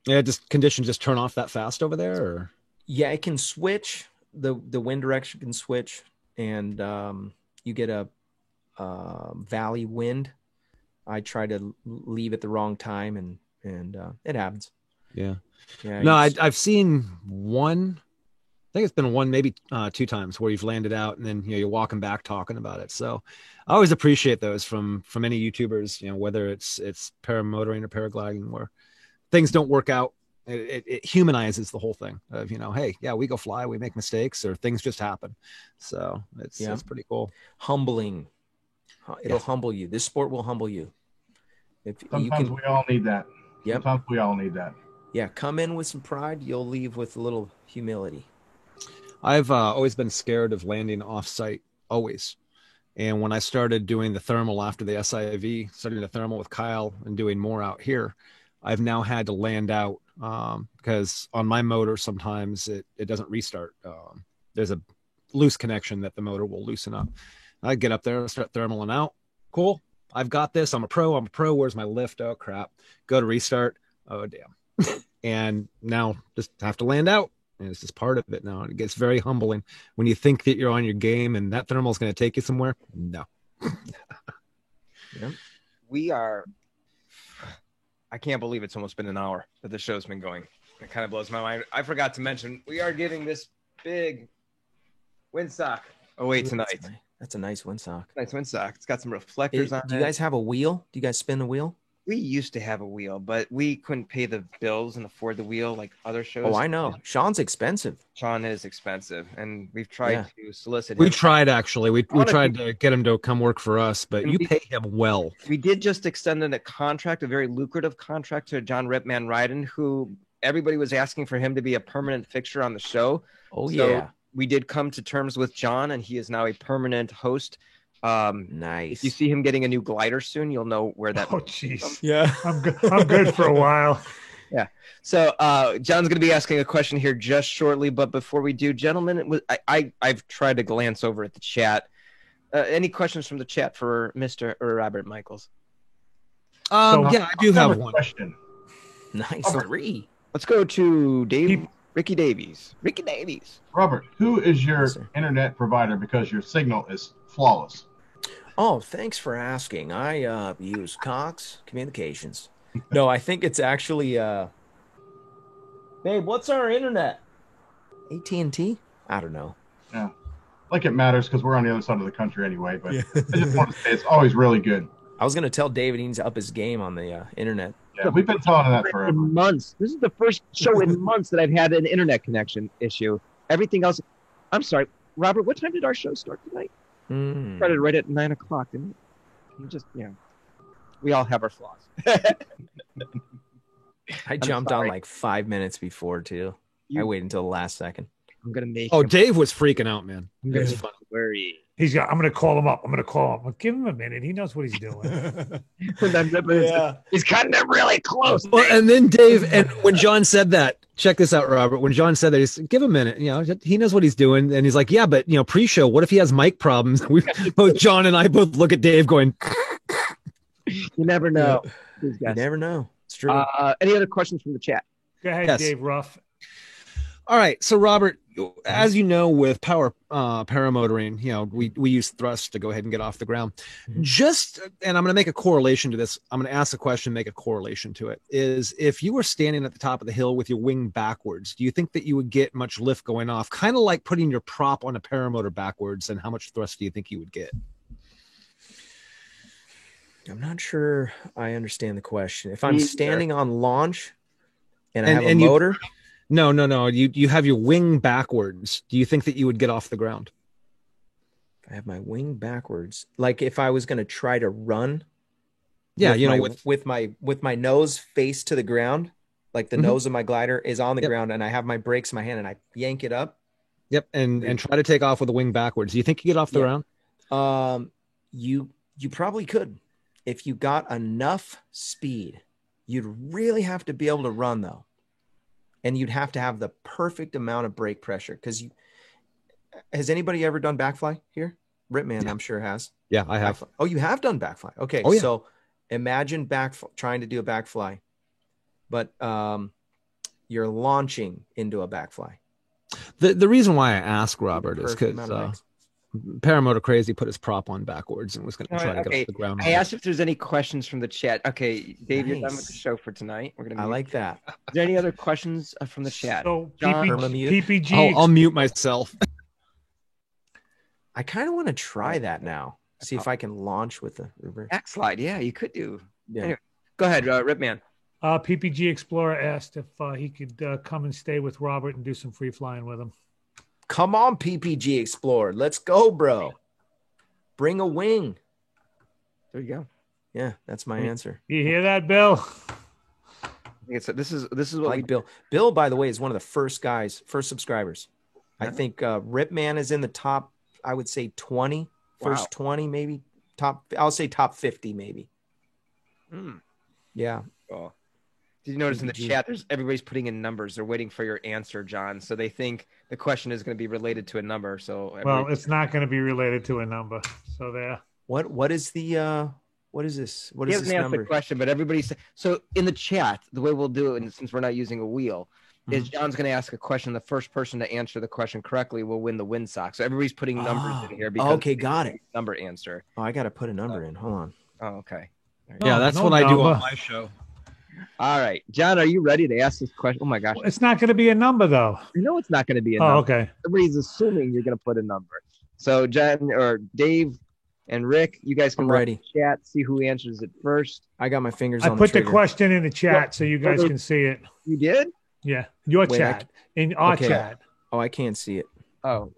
Yeah, just conditions just turn off that fast over there, or? Yeah, it can switch. The wind direction can switch, and you get a valley wind. I try to leave at the wrong time, and it happens. Yeah. Yeah. No, I've seen one. I think it's been one, maybe 2 times where you've landed out and then you're walking back talking about it. So I always appreciate those from any YouTubers, whether it's paramotoring or paragliding, where things don't work out. It humanizes the whole thing of, hey, yeah, we go fly, we make mistakes, or things just happen. So it's pretty cool. Humbling. It'll humble you. This sport will humble you. Sometimes we all need that. Yep. Sometimes we all need that. Yeah. Come in with some pride. You'll leave with a little humility. I've always been scared of landing off site, always. And when I started doing the thermal after the SIV, starting the thermal with Kyle and doing more out here, I've now had to land out because on my motor, sometimes it doesn't restart. There's a loose connection that the motor will loosen up. I get up there, start thermaling out. Cool. I've got this. I'm a pro. Where's my lift? Oh, crap. Go to restart. Oh, damn. And now just have to land out. And it's just part of it now. It gets very humbling when you think that you're on your game and that thermal is going to take you somewhere. No. Yeah. We are, I can't believe it's almost been an hour that the show's been going. It kind of blows my mind. I forgot to mention, we are getting this big windsock away tonight. That's a nice windsock. Nice windsock. It's got some reflectors on it. Do you guys have a wheel? Do you guys spin the wheel? We used to have a wheel, but we couldn't pay the bills and afford the wheel like other shows. Oh, I know. Sean's expensive. Sean is expensive, and we've tried to solicit him. We tried, actually. We tried to get him to come work for us, but you pay him well. We did just extend a contract, a very lucrative contract to John Ripman Ryden, who everybody was asking for him to be a permanent fixture on the show. Oh, yeah. We did come to terms with John, and he is now a permanent host. Nice. If you see him getting a new glider soon, you'll know where that. Oh, jeez. Yeah, I'm good for a while. Yeah. So John's going to be asking a question here just shortly, but before we do, gentlemen, I've tried to glance over at the chat. Any questions from the chat for Mr. or Robert Michaels? Yeah, I do have one question. Nice. Three. Let's go to Ricky Davies. Ricky Davies. Robert, who is your internet provider because your signal is flawless? Oh, thanks for asking. I use Cox Communications. No, I think it's actually babe, what's our internet? AT&T? I don't know. Yeah. Like it matters because we're on the other side of the country anyway, but I just want to say it's always really good. I was going to tell David he needs to up his game on the internet. Yeah, we've been telling him that forever. In months. This is the first show in months that I've had an internet connection issue. Everything else. I'm sorry, Robert. What time did our show start tonight? Started right at 9 o'clock, didn't it? You just, we all have our flaws. I jumped on like 5 minutes before too. I waited until the last second. I'm gonna make. Oh, Dave was freaking out, man. I'm gonna call him up. I'm gonna call him. Give him a minute. He knows what he's doing. He's cutting it really close. Well, and then Dave, and when John said that, check this out, Robert. When John said that, he said, give him a minute. He knows what he's doing, and he's like, yeah, but pre-show, what if he has mic problems? We both, John and I, both look at Dave, going, you never know. You never know. It's true. Any other questions from the chat? Go ahead, Dave Ruff. All right, so Robert, as you know, with paramotoring, we use thrust to go ahead and get off the ground. And I'm going to make a correlation to this. I'm going to ask a question, make a correlation to it. Is if you were standing at the top of the hill with your wing backwards, do you think that you would get much lift going off? Kind of like putting your prop on a paramotor backwards, and how much thrust do you think you would get? I'm not sure I understand the question. If I'm standing on launch and I have a motor. No. You have your wing backwards. Do you think that you would get off the ground? If I have my wing backwards, like if I was going to try to run. Yeah, with my nose face to the ground, like the nose of my glider is on the ground, and I have my brakes in my hand, and I yank it up. Yep, and try to take off with the wing backwards. Do you think you get off the ground? You probably could. If you got enough speed, you'd really have to be able to run though. And you'd have to have the perfect amount of brake pressure. Because has anybody ever done backfly here? Ripman, I'm sure has. Yeah, I have. Oh, you have done backfly. Okay, so imagine trying to do a backfly, but you're launching into a backfly. The reason why I ask, Robert, is because Paramotor Crazy put his prop on backwards and was going to try to get off the ground. I asked if there's any questions from the chat. Okay, Dave, you're done with the show for tonight. I like that. Is there any other questions from the chat? So John, PPG. I'll mute myself. I kind of want to try that now. See if I can launch with the reverse. Backslide, yeah, you could do. Yeah. Anyway, go ahead, Ripman. PPG Explorer asked if he could come and stay with Robert and do some free flying with him. Come on, PPG Explorer. Let's go, bro. Bring a wing. There you go. Yeah, that's my answer. You hear that, Bill? I think this is what like Bill. Bill, by the way, is one of the first subscribers. I think Ripman is in the top, I would say 20 First 20, maybe I'll say top 50, maybe. Yeah. Oh. Did you notice in the PPG. chat, everybody's putting in numbers. They're waiting for your answer, John. So they think the question is going to be related to a number. So Well, it's not going to be related to a number. So there. What is the what is this? What he is hasn't this asked number? the question, but everybody's so in the chat. The way we'll do it, and since we're not using a wheel, is John's going to ask a question. The first person to answer the question correctly will win the win sock. So everybody's putting numbers in here because okay, got it. Number answer. Oh, I got to put a number in. Hold on. Oh, okay. Yeah, that's what I do on my show. All right, John, are you ready to ask this question? Oh my gosh, It's not going to be a number, though. you know it's not going to be a Oh, number. okay. Everybody's assuming you're going to put a number. So John or Dave and Rick, you guys can I'm watch ready. the chat, see who answers it first. I got my fingers I on put the the trigger. question in the chat so you guys can see it. You did? Yeah, your Wait, chat. In our okay. chat. Oh, I can't see it. Oh,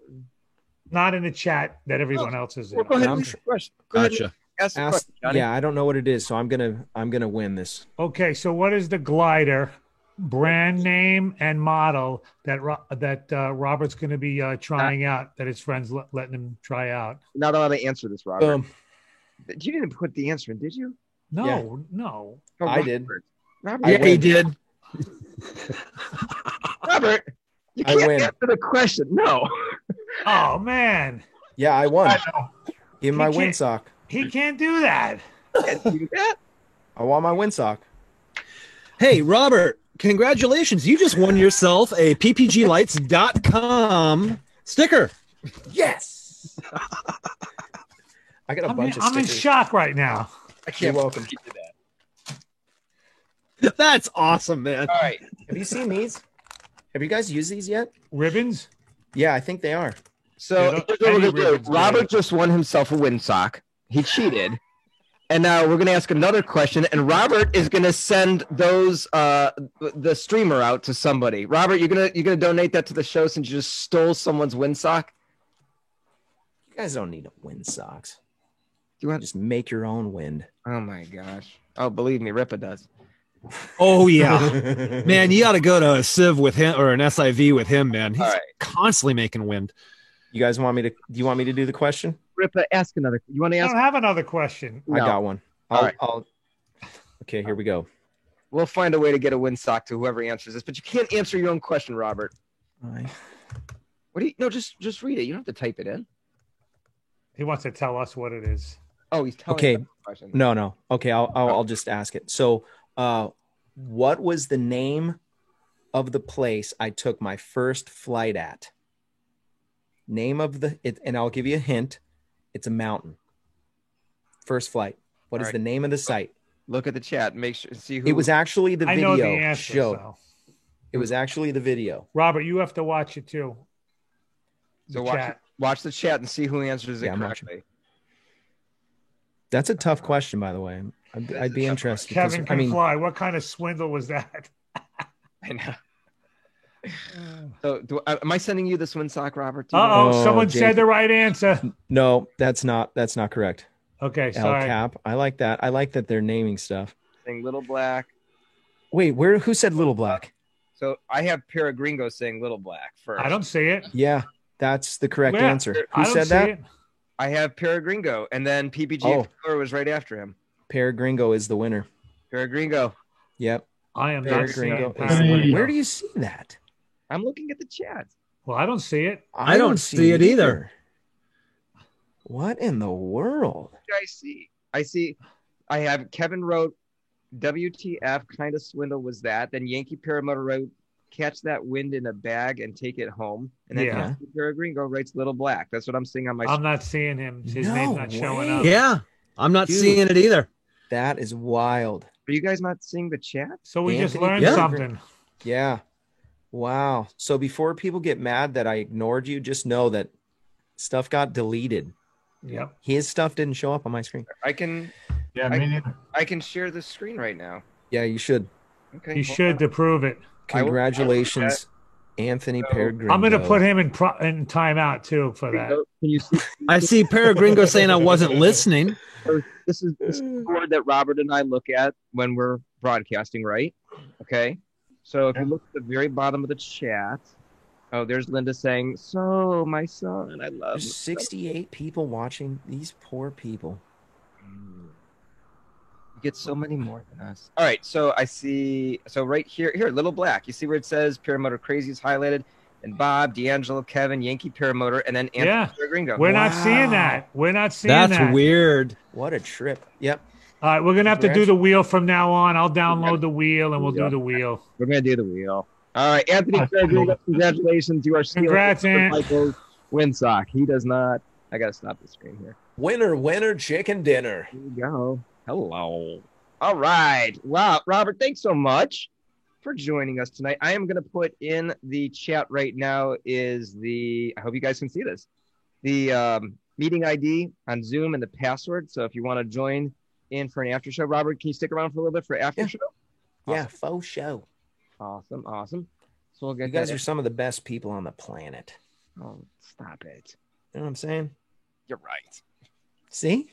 Not in the chat that everyone else is in. well, go ahead I'm and ask the question. Go ahead and Gotcha. ask the question, Johnny. Yeah, I don't know what it is, so I'm gonna win this. Okay, so what is the glider brand name and model that Robert's going to be trying out, that his friends letting him try out? Not allowed to answer this, Robert. You didn't put the answer in, did you? No, Yeah. no. Oh, I did. Robert, Yeah, he did. Robert, you I can't win. answer the question. No. Oh man, Yeah, I won. Give me my He win can't- sock. he can't do that. Can't do that. I want my win sock. Hey, Robert, congratulations. You just won yourself a ppglights.com sticker. Yes. I got a bunch of I'm in stickers. shock right now. I can't. You're welcome. believe that. That's awesome, man. All right. Have you seen these? Have you guys used these yet? Ribbons? Yeah, I think they are. So Yeah, here's what we're any gonna do. ribbons, Robert right? just won himself a win sock. He cheated. And now we're gonna ask another question, and Robert is gonna send those the streamer out to somebody. Robert, you're gonna donate that to the show since you just stole someone's win sock. You guys don't need to win socks. You want? Just make your own wind. Oh my gosh! Oh, believe me, Ripa does. Oh, yeah. Man, you got to go to a Civ with him or an SIV with him, man. He's All right. constantly making wind. You guys want me to? Do you want me to do the question? Ripa, ask another. You want to I ask? don't have another question. I No. got one. All right. Okay, here we go. We'll find a way to get a win sock to whoever answers this, but you can't answer your own question, Robert. What do you? No, just read it. You don't have to type it in. He wants to tell us what it is. Oh, he's telling Okay. us the question. No. Okay, I'll just ask it. So, what was the name of the place I took my first flight at? Name of and I'll give you a hint. It's a mountain. First flight. What is All right. the name of the site? Look at the chat. Make sure see who. It was actually the I video know the answer. show. So. It was actually the video. Robert, you have to watch it too. So The chat. watch the chat and see who answers it Yeah, I'm watching. correctly. That's a tough question, by the way. I'd be interested. 'cause, Kevin I can mean, fly. What kind of swindle was that? I know. So, am I sending you this win sock, Robert? Uh-oh, someone Jake. said the right answer. no, that's not correct. Okay, El sorry. Cap. I like that. I like that they're naming stuff. Saying Little Black. Wait, who said Little Black? So I have Peregringo saying Little Black first. I don't see it. Yeah, that's the correct Where? answer. I Who don't said see that? it. I have Peregringo, and then PPG Oh. Explorer was right after him. Peregringo is the winner. Peregringo. Yep. I am not seeing Peregringo it. is the winner. Hey. Where do you see that? I'm looking at the chat. Well, I don't see it. I don't see it either. What in the world? What do I see? I have Kevin wrote WTF kind of swindle was that. Then Yankee Paramotor wrote catch that wind in a bag and take it home. And then Yeah. Peregringo writes Little Black. That's what I'm seeing on my I'm not seeing him. His No name's not showing way. up. Yeah, I'm not Dude. seeing it either. That is wild. Are you guys not seeing the chat? So we just Anthony learned Yeah. something. Yeah. Wow. So before people get mad that I ignored you, just know that stuff got deleted. Yep. His stuff didn't show up on my screen. I can Yeah, me neither. I can share the screen right now. Yeah, you should. Okay. You hold should on. to prove it. I will- Congratulations, Anthony So- Peregringo. I'm going to put him in timeout too for that. Can you see? I see Peregringo saying I wasn't listening. This is the board that Robert and I look at when we're broadcasting, right? Okay. So if you look at the very bottom of the chat, Oh, there's Linda saying, "So my son, I love." There's 68 people watching. These poor people. You get so many more than us. All right, so I see. So right here, Little Black. You see where it says Paramotor Crazy is highlighted, and Bob, D'Angelo, Kevin, Yankee Paramotor, and then Anthony Gringo. We're not seeing that. We're not seeing that. That's weird. What a trip. Yep. All right, we're gonna have to do the wheel from now on. I'll download the wheel and we'll do the wheel. We're gonna do the wheel. All right, Anthony Gringo, congratulations. You are stealing. Congrats, Ant. Michael's windsock. He does not. I gotta stop the screen here. Winner, chicken dinner. Here we go. Hello. All right. Wow, Robert, thanks so much for joining us tonight. I am going to put in the chat right now I hope you guys can see this, the meeting ID on Zoom and the password. So if you want to join in for an after show, Robert, can you stick around for a little bit for after show? Awesome. Yeah, faux show. Awesome. So we'll get you guys are some of the best people on the planet. Oh, stop it. You know what I'm saying? You're right. See?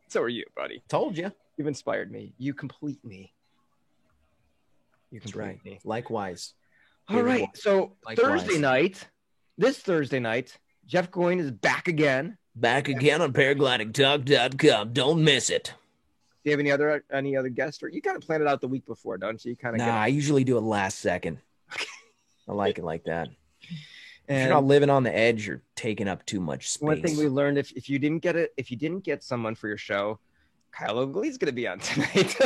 So are you, buddy. Told you. You've inspired me. You complete me. That's right. Me. Likewise. All right. So this Thursday night, Jeff Goyne is back again. Back again on paraglidingtalk.com. Don't miss it. Do you have any other guests? Or you kind of planned it out the week before, don't you? I usually do it last second. I like it like that. And if you're not living on the edge, you're taking up too much space. One thing we learned, if you didn't get someone for your show, Kyle O'Glee's going to be on tonight.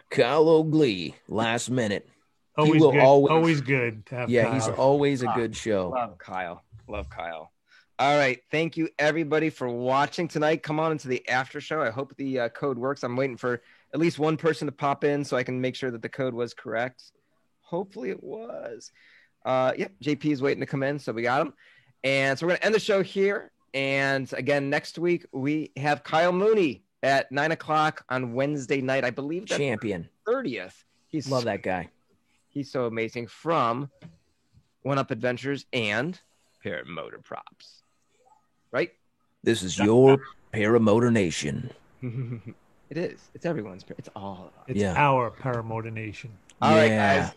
Kyle O'Glee, last minute. Always good. Always good to have yeah, Kyle. He's always a good show. Love Kyle. All right. Thank you, everybody, for watching tonight. Come on into the after show. I hope the code works. I'm waiting for at least one person to pop in so I can make sure that the code was correct. Hopefully it was. JP is waiting to come in, so we got him. And so we're going to end the show here. And again, next week, we have Kyle Mooney at 9:00 on Wednesday night. I believe that's champion 30th. Love that guy. He's so amazing, from One Up Adventures and Paramotor Props. Right? This is your Paramotor Nation. It is. It's everyone's. It's all. It's our Paramotor Nation. All right, guys.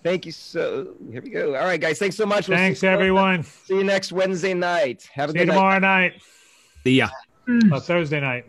Thank you. So here we go. All right, guys. Thanks so much. Thanks, everyone. See you next Wednesday night. Have a good night. Tomorrow night. See ya. Thursday night.